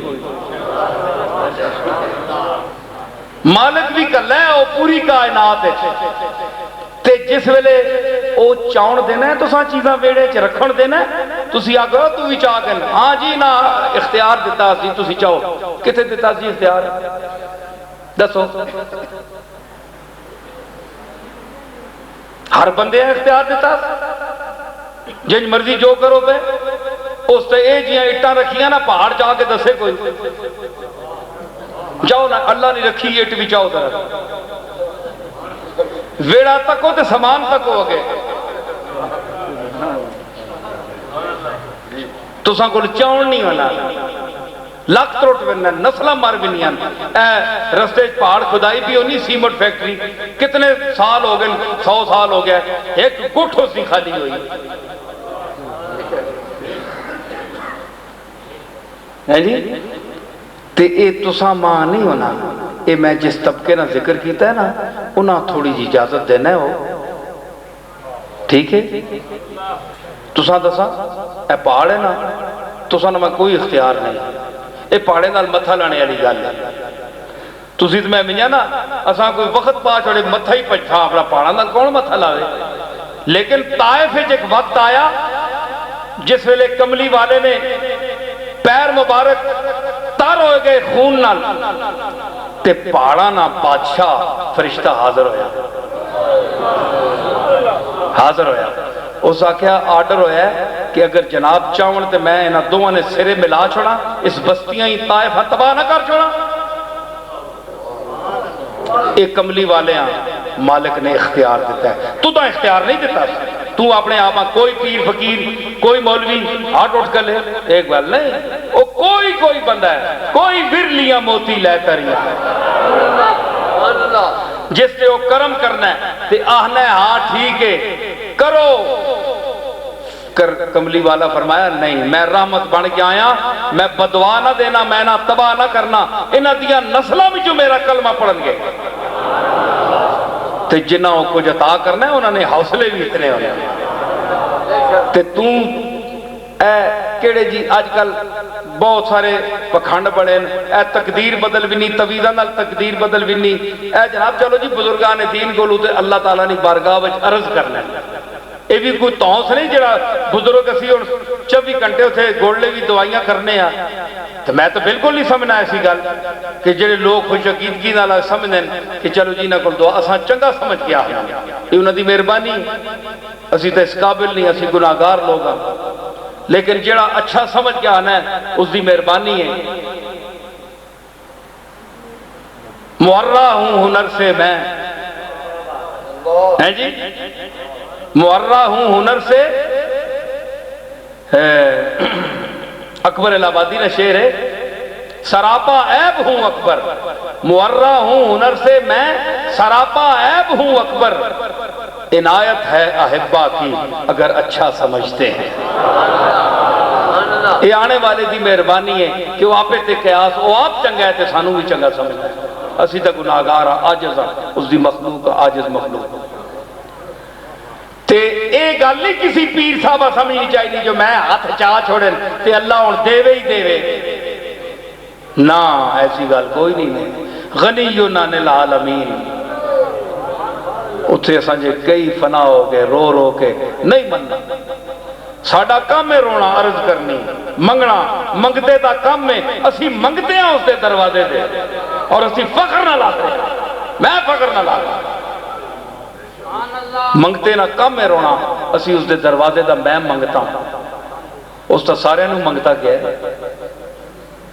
مالک بھی کر لے وہ پوری کائنات ہے تے جس ویلے او چاؤن دینا ہے تو ساں چیزاں ویڑے چ رکھن دینا ہے تسی آگو تو بھی چاہ گئے ہاں جی نا اختیار دیتا سی تسی چاہو کتے دیتا سی اختیار دسو ہر بندے اختیار دیتا جن مرضی جو کرو پہ اس تے اے جیاں اٹھاں رکھیاں نا پہاڑ جا کے دسے کوئی جاؤ نا اللہ نے رکھی اٹ بھی جاؤ ذرا ویڑا تک ہو تے سامان تک ہو گئے تو ساں کو چاؤن نہیں ہونا لکھ تروٹ بننا نسلہ مار بھی نہیں آنا رستے پہاڑ خدائی بھی ہونی سیمنٹ فیکٹری کتنے سال ہو گئے 100 سال ہو گیا ایک گٹھ ہو سی خالی ہوئی ہے جی تے اے تساں ماں نہیں ہونا اے میں جس طبقے نہ ذکر کیتا ہے نا انہاں تھوڑی جی اجازت دینا ہو ٹھیک ہے تساں دساں اے پہاڑ ہے نا تساں میں کوئی اختیار نہیں اے پہاڑے نال متھا لانے والی گل ہے تسی تے میں منیا نا اساں کوئی وقت پا چھوڑے متھا ہی پچھا اپنا پہاڑا نال کون متھا لاوے لیکن طائف وچ ایک وقت آیا جس ویلے کملی والے نے پیر مبارک تر ہو گئے خون نال تے پہاڑا نا بادشاہ فرشتہ حاضر ہویا اس آکھیا آرڈر ہویا ہے کہ اگر جناب چاہون تے میں انہاں دوہاں نے سرے ملا چھوڑا اس بستیاں ہی طائف تباہ نہ کر چھوڑا ایک کملی والے ہیں مالک نے اختیار دیتا ہے تو اختیار نہیں دیتا تو اپنے آپ کوئی پیر فقیر کوئی مولوی ہاتھ اٹھ کر لے ایک بات نہیں وہ کوئی بندہ ہے کوئی ورلیاں موتی لے کریا جس سے وہ کرم کرنا ہے تے آہنا ہے ہاں ٹھیک ہے کرو کملی والا فرمایا نہیں میں رحمت بن کے آیا میں بدوا نہ دینا میں نہ تباہ نہ کرنا انہاں دیاں نسلوں میں جو میرا کلمہ پڑھن گے تے جنہوں کو عطا کرنا ہے انہوں نے حوصلے بھی اتنے ہونے تے کیڑے جی اج کل بہت سارے پکھنڈ بڑے اے تقدیر بدل بھی نہیں، تویزہ نال تقدیر بدل بھی نہیں، اے جناب چلو جی بزرگان دین کو تے اللہ تعالیٰ نے بارگاہ وچ عرض کرنا یہ بھی کوئی تونس نہیں جڑا بزرگ اسی ہن 24 گھنٹے اتنے گوڑلے بھی دوائیاں کرنے آ تو میں تو بالکل نہیں سمجھنا ایسی گل کہ جڑے لوگ خوش عقیدگی نال سمجھن کہ چلو جی نہ کول دعا اساں چنگا سمجھ کے آ یہ انہاں دی مہربانی، اسی تے اس قابل نہیں، اسی گناہگار لوگ ہاں، لیکن جڑا اچھا سمجھ کے آنا ہے اس دی مہربانی ہے۔ معرہ ہوں ہنر سے میں، ہیں جی معرہ ہوں ہنر سے، اکبر الہ آبادی نے شعر ہے، سراپا عیب ہوں اکبر، معرہ ہوں ہنر سے میں، سراپا عیب ہوں اکبر، عنایت ہے احبہ کی اگر اچھا سمجھتے ہیں۔ یہ آنے والے دی مہربانی ہے کہ وہ آپ تے قیاس وہ آپ چنگا ہے تے سانوں بھی چنگا سمجھتا ہے، اسی تے گناہگار عاجز ہاں، اس دی مخلوق عاجز مخلوق تے اے گل نہیں کسی پیر صاحبہ سمجھنی چاہیے جو میں ہاتھ چاہ چھوڑن تے اللہ ہن دے ہی دے، نہ ایسی گل کوئی نہیں۔ غنی عن العالمین اتھے اساں جے کئی فنا ہو گئے رو رو کے نہیں مننا، ساڈا کام ہے رونا عرض کرنی منگنا، منگتے دا کام ہے، اسی منگتے ہیں اس دے دروازے دے اور اسی فخر نہ لاتے میں فخر نہ لاتا منگتے نہ کم ہے رونا، اسی اس دے دروازے دا میں منگتا ہوں، اس تا سارے نو منگتا کیا ہے،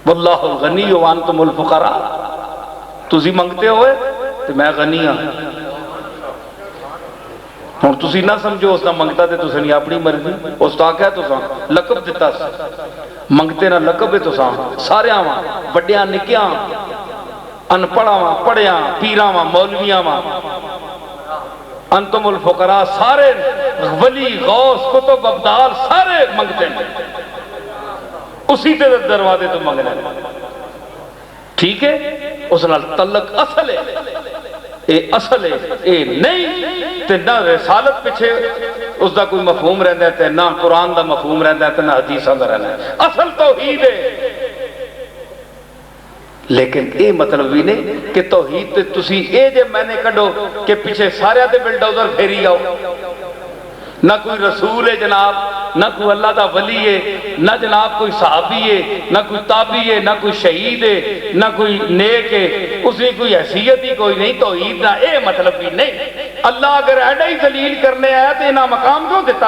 واللہ الغنی وانتم الفقراء، تسی منگتے ہوئے تو میں غنی ہاں، اور تسی نہ سمجھو اس نہ منگتا تے تسی نہیں اپنی مرضی، اس تا کیا تو ساں لقب دیتا سا، منگتے نہ لقب ہے تو ساں سارے آواں بڑیاں نکیاں انپڑھاں پڑھیاں پیراں مولویاں انتم الفقراء، سارے ولی غوث کتب ابدال سارے منگتے ہیں، اسی تے دروازے تو منگنا ٹھیک ہے، اس نال تعلق اصل ہے، اے اصل ہے، اے نہیں تے نہ رسالت پیچھے اس دا کوئی مفہوم رہتا ہے تے نہ قرآن دا مفہوم رہتا ہے تے نہ حدیثاں دا رہتا ہے، اصل توحید ہے۔ لیکن اے مطلب بھی نہیں کہ توحید تے تسی اے جے میں نے کڈو کہ پیچھے سارے تے بلڈوزر پھیری آؤ، نہ کوئی رسول ہے جناب، نہ کوئی اللہ دا ولی ہے، نہ جناب کوئی صحابی ہے، نہ کوئی تابعی ہے، نہ کوئی شہید ہے، نہ کوئی نیک ہے، اس نے کوئی حیثیت ہی کوئی نہیں، توحید دا اے مطلب بھی نہیں۔ اللہ اگر ایڈا ہی ذلیل کرنے آیا تو انہاں مقام کیوں دیتا؟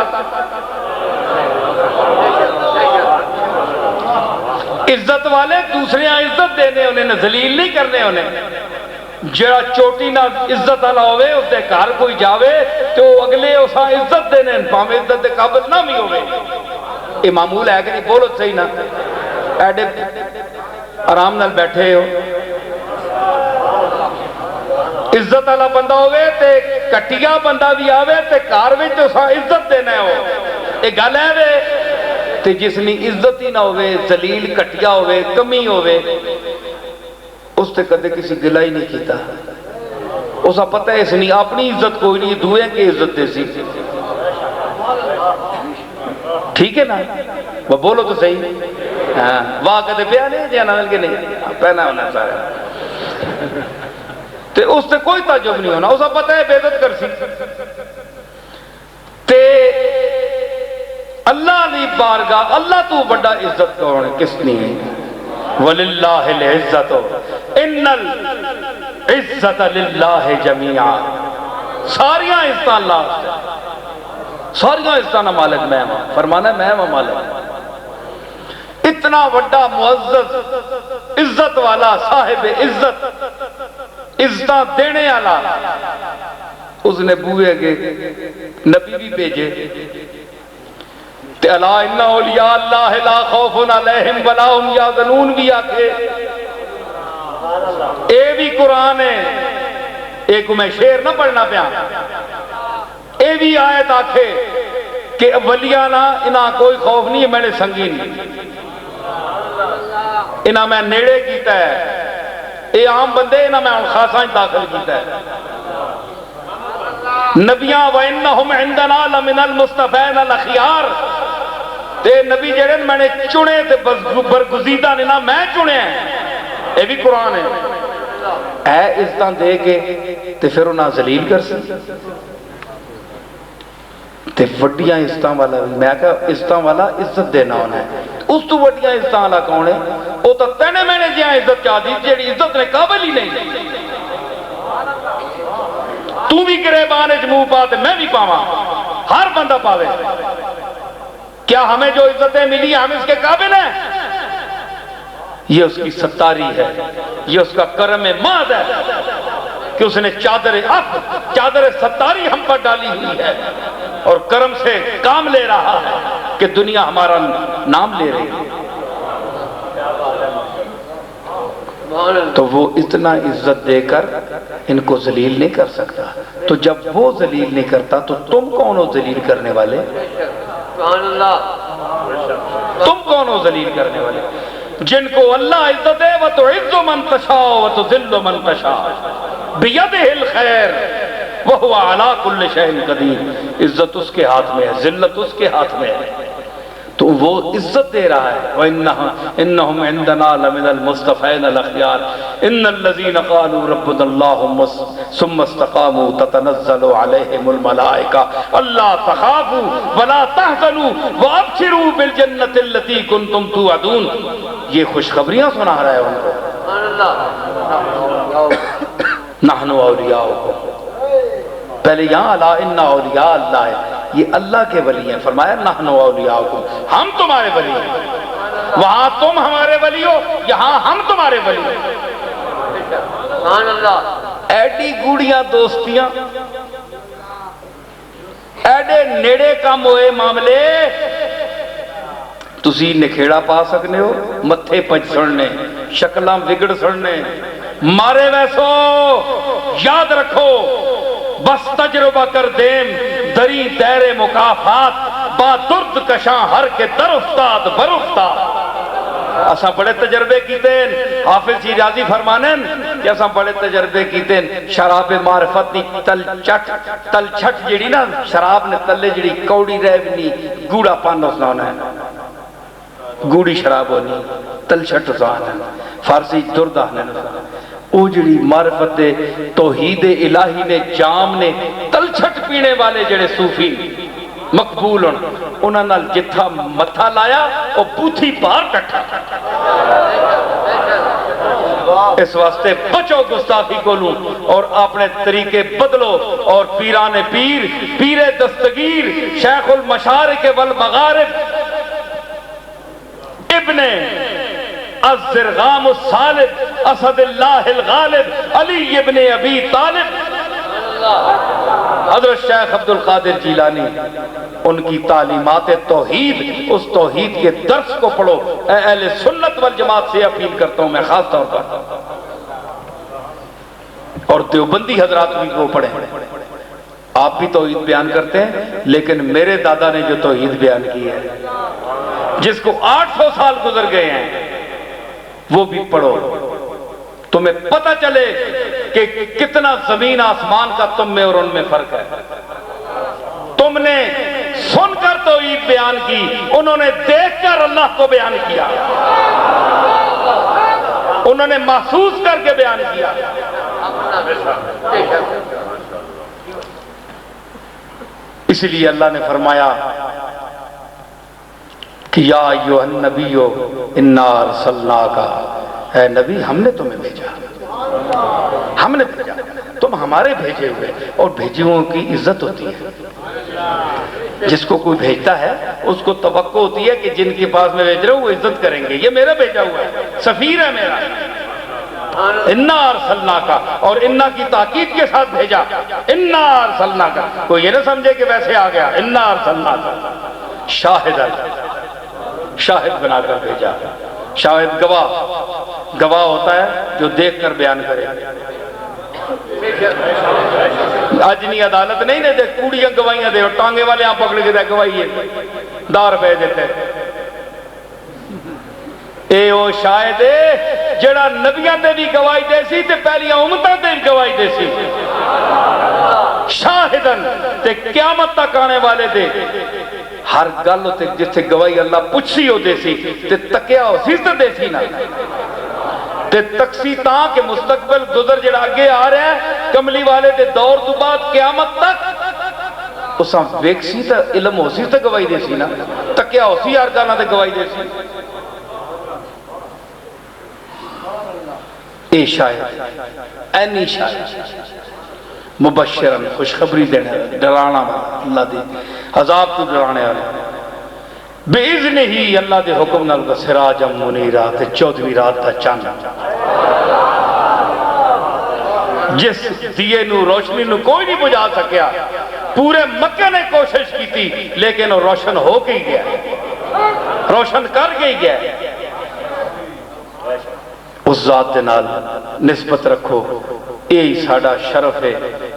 عزت والے دوسرے عزت دینے انہیں ذلیل نہیں کرنے انہیں، جڑا چوٹی نہ عزت والا ہوئے اس دے گھر کوئی جاوے تو اگلے اسا عزت دینے پاویں عزت دے قابل نہ بھی ہوئے، یہ معمول ہے کہ نہیں؟ بولو صحیح نہ ایڈے آرام نال بیٹھے ہو، عزت والا بندہ ہوئے تے کٹیا بندہ بھی آوے تے گھر وچ اسا عزت دینا ہو، یہ گل ہے وے تے جس نے عزت ہی نہ ہوئے، ذلیل کٹیا ہوئے، کمی ہوئے، اس تے کدے کسی گلہ ہی نہیں کیتا، اسا پتہ ہے اس نے اپنی عزت کوئی نہیں، دوئے کی عزت دے سی، ٹھیک ہے نا؟ وہ بولو تو صحیح، ہاں واہ کدے پیا نہیں جانا مل کے نہیں پہنا ہونا سارا، تے اس تے کوئی تعجب نہیں ہونا، اسا پتہ ہے بے عزت کر سی، تے اللہ دی بارگاہ اللہ تو بڑا عزت کون ہے کس نہیں ہے؟ وَلِلَّهِ الْعِزَّةُ إِنَّ الْعِزَّةَ لِلَّهِ جَمِيعًا، ساریاں عزتاں اللہ، ساریاں عزتاں مالک میں ہوں، فرمانا میں ہوں مالک، اتنا بڑا معزز عزت والا صاحب عزت عزتاں دینے والا، اس نے بوئے گے نبی بھی بھیجے تے الا ان اولیاء اللہ لا خوف علیہم ولا هم یحزنون بھی آکھے، اے بھی قرآن ہے، ایک میں شعر نہ پڑھنا پیا، اے بھی آیت آکھے کہ ولیانا انہاں کوئی خوف نہیں ہے، میں نے سنگی نہیں، انہاں میں نیڑے کیتا ہے، اے عام بندے انہاں میں خاصاں داخل کیتا ہے، نبیاں وَإِنَّهُمْ عِنْدَنَا لَمِنَ الْمُصْطَفَيْنَ الْأَخْيَارِ، تے نبی جڑے میں نے چنے تے برگزیدہ نے نہ میں چنے ہیں، یہ بھی قرآن ہے۔ اے عزتاں دے کے تے پھر انہاں ذلیل کر سی تے وڈیاں عزتاں والا، میں کہا عزتاں والا عزت دینا ہونا ہے، اس تو وڈیاں عزتاں والا کون ہے؟ وہ تو تینے میں نے جہاں عزت چاہ دی جیڑی عزت نے قابل ہی نہیں۔ تو بھی گریبان منہ پا تے میں بھی پاواں، ہر بندہ پاوے۔ کیا ہمیں جو عزتیں ملی ہم اس کے قابل ہیں؟ یہ اس کی ستاری ہے، یہ اس کا کرم ماد ہے کہ اس نے چادر ستاری ہم پر ڈالی ہوئی ہے اور کرم سے کام لے رہا ہے کہ دنیا ہمارا نام لے رہی ہے۔ تو وہ اتنا عزت دے کر ان کو ذلیل نہیں کر سکتا، تو جب وہ ذلیل نہیں کرتا تو تم کون ہو ذلیل کرنے والے؟ تم کون ہو ذلیل کرنے والے؟ جن کو اللہ عزت دے وَتُعِزُّ مَن تَشَاءُ وَتُذِلُّ مَن تَشَاءُ بِيَدِهِ الْخَيْرُ وَهُوَ عَلَىٰ كُلِّ شَيْءٍ قَدِيرٌ۔ عزت اس کے ہاتھ میں ہے، ذلت اس کے ہاتھ میں ہے، تو وہ عزت دے رہا ہے۔ وَإِنَّهُمْ عِندَنَا لَمِنَ الْمُصْطَفَيْنَ الْأَخْيَارِ إِنَّ الَّذِينَ قَالُوا رَبُّنَا اللَّهُ ثُمَّ اسْتَقَامُوا تَتَنَزَّلُ عَلَيْهِمُ الْمَلَائِكَةُ أَلَّا تَخَافُوا وَلَا تَحْزَنُوا وَأَبْشِرُوا بِالْجَنَّةِ الَّتِي كُنتُمْ تُوعَدُونَ۔ یہ خوشخبریاں سنا رہا ہے ان کو۔ نحن اولیاؤکم، پہلے یہاں الا ان اولیاء اللہ ہے، یہ اللہ کے ولی ہیں، فرمایا نحن اولیاؤکم، ہم تمہارے ولی ہیں۔ وہاں تم ہمارے ولی ہو، یہاں ہم تمہارے ولی ہیں۔ سبحان اللہ۔ ایڈی گوڑیاں دوستیاں، ایڈے نیڑے کم ہوئے معاملے تسی نکھیڑا پا سکنے ہو، متھے پج سڑنے، شکلاں بگڑ سڑنے، مارے ویسو یاد رکھو بس تجربہ کر دیم دری دیر مکافات با درد کشاں ہر کے در افتاد بر افتاد۔ اساں بڑے تجربے کیتے ہیں، حافظ شیرازی فرمانن کہ اساں بڑے تجربے کیتے ہیں، شراب معرفت دی تل چھٹ جڑی نا شراب نے تلے جڑی کوڑی رہ بھی نہیں گوڑا پان اس ہونا ہے، گوڑی شراب ہونی تل چھٹ سوانا ہے، فارسی درد آنے او جڑی معرفت توحید الہی نے جام نے تل چھٹ پینے والے جڑے صوفی مقبول انہاں نال جتھا متھا لایا او بوتھی بار کٹھا۔ اس واسطے بچو گستاخی کو لوں اور اپنے طریقے بدلو، اور پیران پیر دستگیر شیخ المشارق والمغارب ابن الزرغام الصالب اسد اللہ الغالب علی ابن ابی طالب حضرت شیخ عبد القادر جیلانی، ان کی تعلیمات توحید، اس توحید کے درس کو پڑھو۔ اے اہل سنت والجماعت سے اپیل کرتا ہوں میں خاص طور پر، اور دیوبندی حضرات بھی وہ پڑھیں۔ آپ بھی توحید بیان کرتے ہیں لیکن میرے دادا نے جو توحید بیان کی ہے جس کو 800 سال گزر گئے ہیں وہ بھی پڑھو، تمہیں پتہ چلے کہ کتنا زمین آسمان کا تم میں اور ان میں فرق ہے۔ تم نے سن کر توحید بیان کی، انہوں نے دیکھ کر اللہ کو بیان کیا، انہوں نے محسوس کر کے بیان کیا۔ اس لیے اللہ نے فرمایا کہ یا ایھا النبی انا ارسلناک، اے نبی ہم نے تمہیں بھیجا، ہم نے بھیجا، تم ہمارے بھیجے ہوئے، اور بھیجے ہوئے کی عزت ہوتی ہے۔ جس کو کوئی بھیجتا ہے اس کو توقع ہوتی ہے کہ جن کے پاس میں بھیج رہا ہوں وہ عزت کریں گے، یہ میرا بھیجا ہوا ہے، سفیر ہے میرا۔ انا ارسلناک، اور انا کی تاکید کے ساتھ بھیجا، انا ارسلناک، کوئی یہ نہ سمجھے کہ ویسے آ گیا، انا ارسلناک شاہد، شاہد بنا کر بھیجا۔ شاہد گواہ ہوتا ہے جو دیکھ کر بیان کرے۔ اجنی عدالت نہیں نے دیکھ کوڑیاں گواہیاں دے اور ٹانگے والے آپ پکڑ کے دے گواہی ہے 10 روپے دیتے اے او شاہد جڑا نبیاں دے بھی گواہی دے سی تے پہلیاں امتاں دے بھی گواہی دے سی، شاہدن تے قیامت تک آنے والے دے ہر گل تے جتھے گواہی اللہ پوچھی ہوتے سی تے تکیا ہو سی تے دے سی نا تے تکسی تاں کہ مستقبل گزر جڑا آگے آ رہا ہے کملی والے دے دور تو بعد قیامت تک اساں ویک سی تے علم ہو سی تے گواہی دے سی نا تکیا ہو سی ہر گانا تے گواہی دے سی اے شاید اینی شاید مبشرن خوشخبری دینے ڈرانا اللہ دی عذاب تو ڈرانے والے بِإِذْنِ ہی اللہ دے حکم نال سراج منیرہ تے 14ویں رات دا چاند جس دیے نو روشنی نو کوئی نہیں بجھا سکیا پورے مکہ نے کوشش کی تھی لیکن وہ روشن ہو کے ہی گیا روشن کر کے ہی گیا اس ذات دے نال نسبت رکھو یہی ساڑا شرف ہے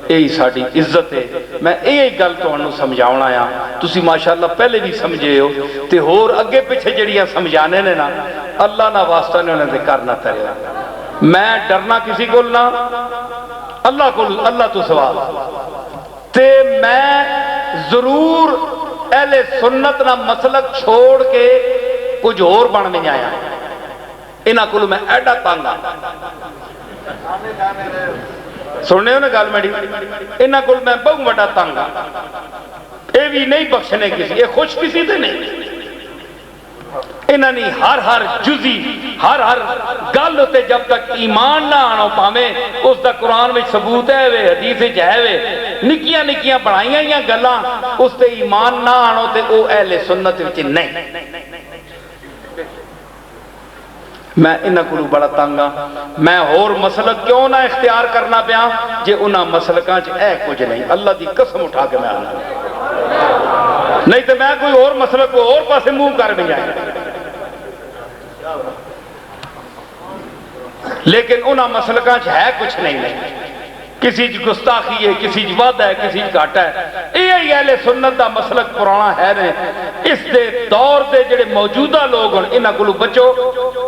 یہی ساڑی عزت ہے میں یہی گل تو انہوں سمجھاؤنا آیا تسی ماشاءاللہ پہلے بھی سمجھے ہو تے ہور اگے پیچھے جڑیاں سمجھانے نے نا اللہ نہ واسطہ نے انہیں دے کرنا تریا میں ڈرنا کسی کو نہ اللہ تو سوال تے میں ضرور اہل سنت نہ مسلک چھوڑ کے کچھ اور بن میں آیا انہاں کلو میں ایڈا تانگا سننے ہو نا گال میڈی انہاں کل میں بہت بڑا تانگا اے بھی نہیں بخشنے کسی اے خوش کسی تے نہیں انہاں نے ہر جزی ہر گل ہوتے جب تک ایمان نہ آنو پامے اس دا قرآن میں ثبوت ہے وے حدیث ہے وے نکیاں بڑھائیاں یا گلاں اس تے ایمان نہ آنو تے او اہل سنت وچ نہیں میں انہاں کو بڑا تانگا میں اور مسلک کیوں نہ اختیار کرنا پیا جے انہاں مسلکاں چ اے کچھ نہیں اللہ دی قسم اٹھا کے میں آنا نہیں تو میں کوئی اور مسلک کو اور پاسے منہ کر بھی جائے لیکن انہاں مسلکاں چ ہے کچھ نہیں کسی چ گستاخی ہے کسی چ وعدہ ہے کسی چ گھاٹا ہے یہ اہل سنت دا مسلک پرانا ہے نے اس دے دور دے جڑے موجودہ لوگ ہیں انہاں کولوں بچو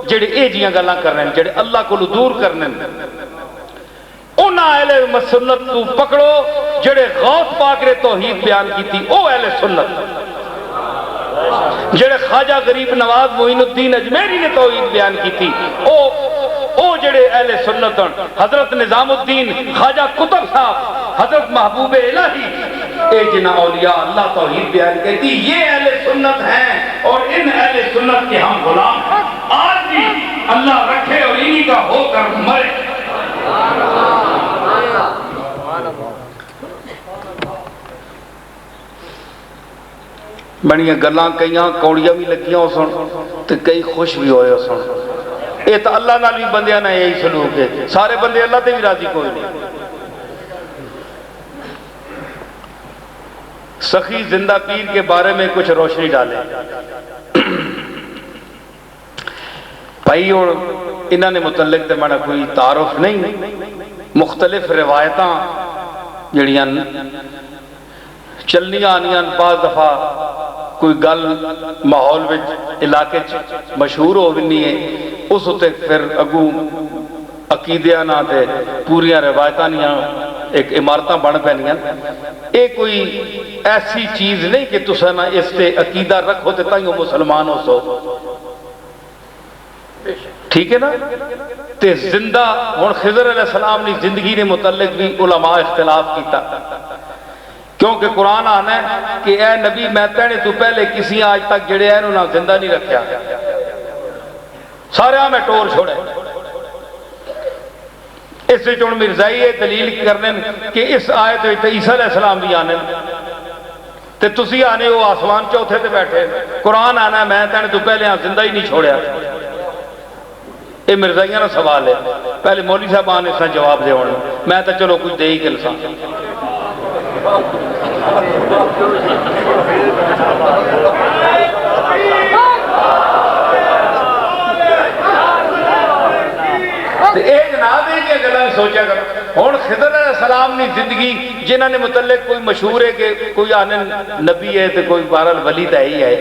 جڑے اے جیاں گلاں کر رہے ہیں جڑے اللہ کولوں دور کرنے انہاں اہل سنت تو پکڑو جڑے غوث پاک نے توحید بیان کی تھی او اہل سنت جڑے خواجہ غریب نواز معین الدین اجمیری نے توحید بیان کی تھی او جڑے اہل سنت حضرت نظام الدین خواجہ قطب صاحب حضرت محبوب الہی اے جنہ اولیاء اللہ توحید بیان کہتی یہ اہل سنت ہیں اور ان اہل سنت کے ہم غلام ہیں آج بھی اللہ رکھے اور انہی کا ہو کر مرے بڑیاں گلاں کئیاں کوڑیاں بھی لگیاں ہو سن تو کئی خوش بھی ہوئے ہو سن یہ تو اللہ نال بھی بندیاں نہ یہی سلوک ہے سارے بندے اللہ تے بھی راضی کوئی نہیں سخی زندہ پیر کے بارے میں کچھ روشنی ڈالے بھائی اور انہوں نے متعلق تے مانا کوئی تعارف نہیں مختلف روایتاں جڑیاں چلنیاں آنیاں بعض دفعہ کوئی گل ماحول وچ علاقے مشہور ہو بھی ہے اس ہوتے پھر اگو عقیدیاں نہ تے پوریاں روایتاں ایک عمارتاں بن پینیاں اے کوئی ایسی چیز نہیں کہ تساں نہ اس تے عقیدہ رکھو تے تائیں مسلمان ہو سو ٹھیک ہے نا تے زندہ ہن خضر علیہ السلام نے زندگی نے متعلق بھی علماء اختلاف کیتا کیونکہ قرآن آنا ہے کہ اے نبی میں تینے تو پہلے کسی آج تک جڑے ہیں انہوں نے زندہ نہیں رکھیا سارے میں ٹور چھوڑے اس سے چون مرزائی ہے دلیل کرنے کہ اس آیت عیسیٰ علیہ السلام بھی آنے تے تسی آنے وہ آسمان چوتھے تے بیٹھے قرآن آنا ہے میں تینے تو پہلے ہاں زندہ ہی نہیں چھوڑیا یہ مرزائیاں نہ سوال ہے پہلے مولوی صاحب آنے اس نے جواب دے ہونے میں تو چلو کچھ دے ہی کلساں سوچا کر ہون خضر علیہ السلام نے زندگی جنہوں نے متعلق کوئی مشہور ہے کہ کوئی آنے نبی ہے تو کوئی بہرحال ولی تو ہی ہے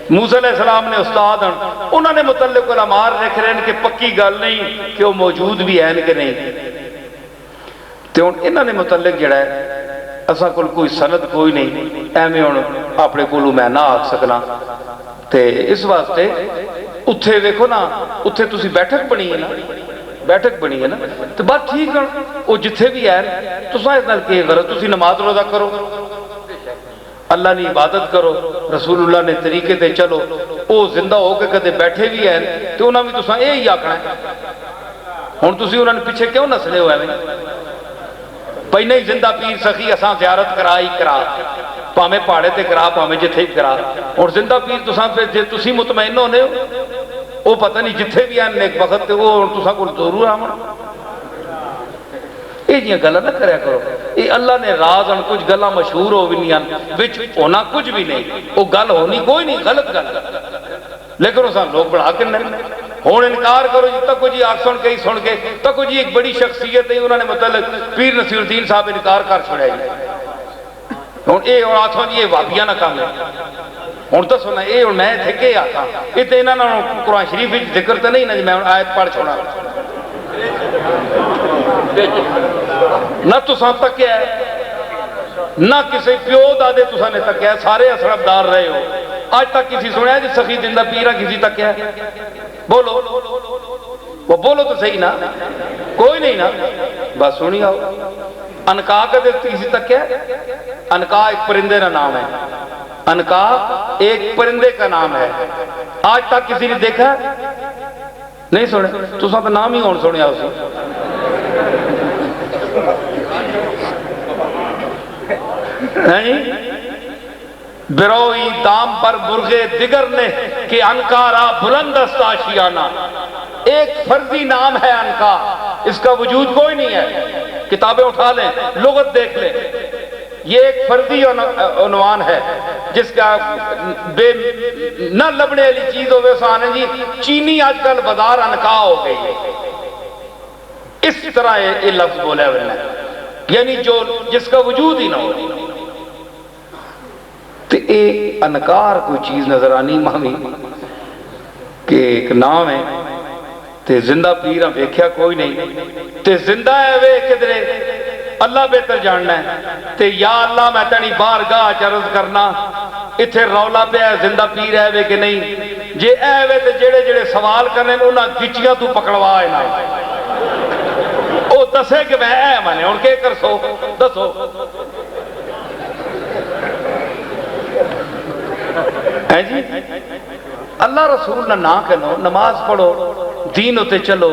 موسیٰ علیہ السلام نے استاد ہیں انہوں نے متعلق علماء رکھ رہے ہیں کہ پکی گل نہیں کہ وہ موجود بھی ہیں کہ نہیں تو انہوں نے متعلق جڑا ہے اساں کول کوئی سند کوئی نہیں، ایویں ہن اپنے کولوں میں نہ آکھ سکنا، تے اس واسطے اتھے دیکھو نا، اتھے تسی بیٹھک بنی ہے نا، بیٹھک بنی ہے نا، تو بات ٹھیک ہے، وہ جتھے بھی ہے تساں اس نال کی غرض، تسی نماز روزہ کرو، اللہ نے عبادت کرو، رسول اللہ نے طریقے تے چلو، وہ زندہ ہو کے کدے بیٹھے بھی ہیں تو انہاں بھی تساں یہی آکھنا ہے، ہن تسی انہاں نے پیچھے کیوں نسلے ہوئے ہیں؟ بھائی نہیں زندہ پیر سخی اساں زیارت کرا ہی کرا، پاویں پہاڑے تے کرا پاویں جتھے ہی کرا، اور زندہ پیر تساں پہ جے تسی مطمئن ہونے ہو، وہ پتہ نہیں جتھے بھی ہیں نیک وقت تے وہ تساں کو ضرور آمن، یہ جیاں گلاں نہ کریا کرو، یہ اللہ نے راز ان کچھ گلاں مشہور ہو بھی نہیں ہیں، وچ ہونا کچھ بھی نہیں، وہ گل ہونی کوئی نہیں، غلط گل، لیکن اساں لوگ بڑھا کے نہیں ہون انکار کرو جی تک جی آگ سن کے ہی سن کے تک جی ایک بڑی شخصیت ہے انہوں نے مطلب پیر نصیر الدین صاحب انکار کر چھڑیا جی ہوں اے اور آتھوں جی یہ وابیاں نہ کام ہے ہوں تو سننا اے اور میں تھے کہ آتا یہ تو انہوں نے قرآن شریف ذکر تو نہیں نا جی میں آیت پڑھ چھوڑا نہ تو ساتھ تک کیا ہے نہ کسی پیو دادے تو نے تک کیا ہے سارے اثرابدار رہے ہو آج تک کسی سنیا جی سخی زندہ پیرہ کسی تک کیا ہے بولو وہ بولو تو صحیح نا کوئی نہیں نا بس سنی آؤ انکا کا دیکھتے کسی تک کیا ہے انکا ایک پرندے کا نام ہے انکا ایک پرندے کا نام ہے آج تک کسی نے دیکھا نہیں سنے تو ساتھ نام ہی ہون سنیا اسی بروئی دام پر برغے دگر نے کہ انکارا بلند است آشیانہ ایک فرضی نام ہے انکا اس کا وجود کوئی نہیں ہے کتابیں اٹھا لیں لغت دیکھ لیں یہ ایک فرضی عنوان ہے جس کا بے نہ لبنے والی چیز ہوئے سانے جی چینی آج کل بازار انکا ہو گئی ہے اس طرح یہ لفظ بولے ہوئے ہیں یعنی جو جس کا وجود ہی نہ ہو تو اے انکار کوئی چیز نظر آنی مامی کہ ایک نام ہے تے زندہ پیرہ ویکھیا کوئی نہیں تے زندہ ہے وے کدرے اللہ بہتر جاننا ہے تے یا اللہ میں تنی بارگاہ چرز کرنا اتھے رولا پہ ہے زندہ پیر ہے وے کہ نہیں جے اے وے تے جڑے جڑے سوال کرنے انہاں گچیاں تو پکڑوا ہے نا او دسے کہ میں اے مانے اور کے کر سو دسو ہے جی اللہ رسول نہ نہ کرو نماز پڑھو دین ہوتے چلو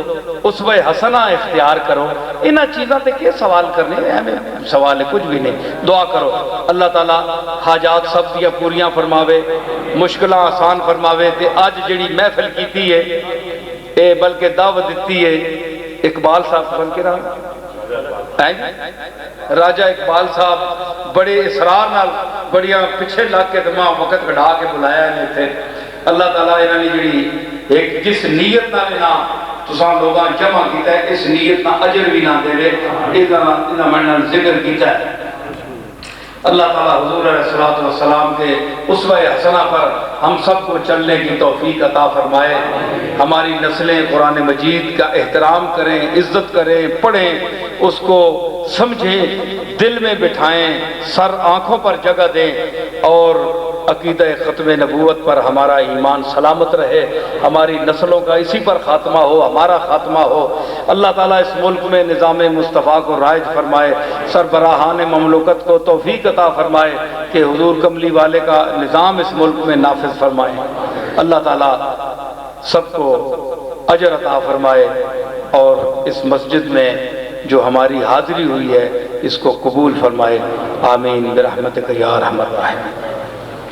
اسوہ حسنہ اختیار کرو انہاں چیزاں تے کیا سوال کرنے ہمیں سوال ہے کچھ بھی نہیں دعا کرو اللہ تعالیٰ حاجات سب دیا پوریاں فرماوے مشکلہ آسان فرماوے تے آج جڑی محفل کیتی ہے اے بلکہ دعوت دیتی ہے اقبال صاحب بن کے رہا راجہ اقبال صاحب بڑے اسرار نال بڑیاں پچھے لگ کے دماغ وقت کڑھا کے بلایا ہے تھے اللہ تعالیٰ انہوں نے جڑی ایک جس نیت نہ لینا تساں لوگاں جمع کیتا ہے اس نیت نہ اجر بھی نہ دے لے انہوں نے ذکر کیتا ہے اللہ تعالیٰ حضور علیہ السلام کے اسوہ حسنہ پر ہم سب کو چلنے کی توفیق عطا فرمائے ہماری نسلیں قرآن مجید کا احترام کریں عزت کریں پڑھیں اس کو سمجھیں دل میں بٹھائیں سر آنکھوں پر جگہ دیں اور عقیدہ ختم نبوت پر ہمارا ایمان سلامت رہے ہماری نسلوں کا اسی پر خاتمہ ہو ہمارا خاتمہ ہو اللہ تعالیٰ اس ملک میں نظام مصطفیٰ کو رائج فرمائے سربراہان مملکت کو توفیق عطا فرمائے کہ حضور کملی والے کا نظام اس ملک میں نافذ فرمائے اللہ تعالیٰ سب کو اجر عطا فرمائے اور اس مسجد میں جو ہماری حاضری ہوئی ہے اس کو قبول فرمائے آمین برحمتک یا ارحم الراحمین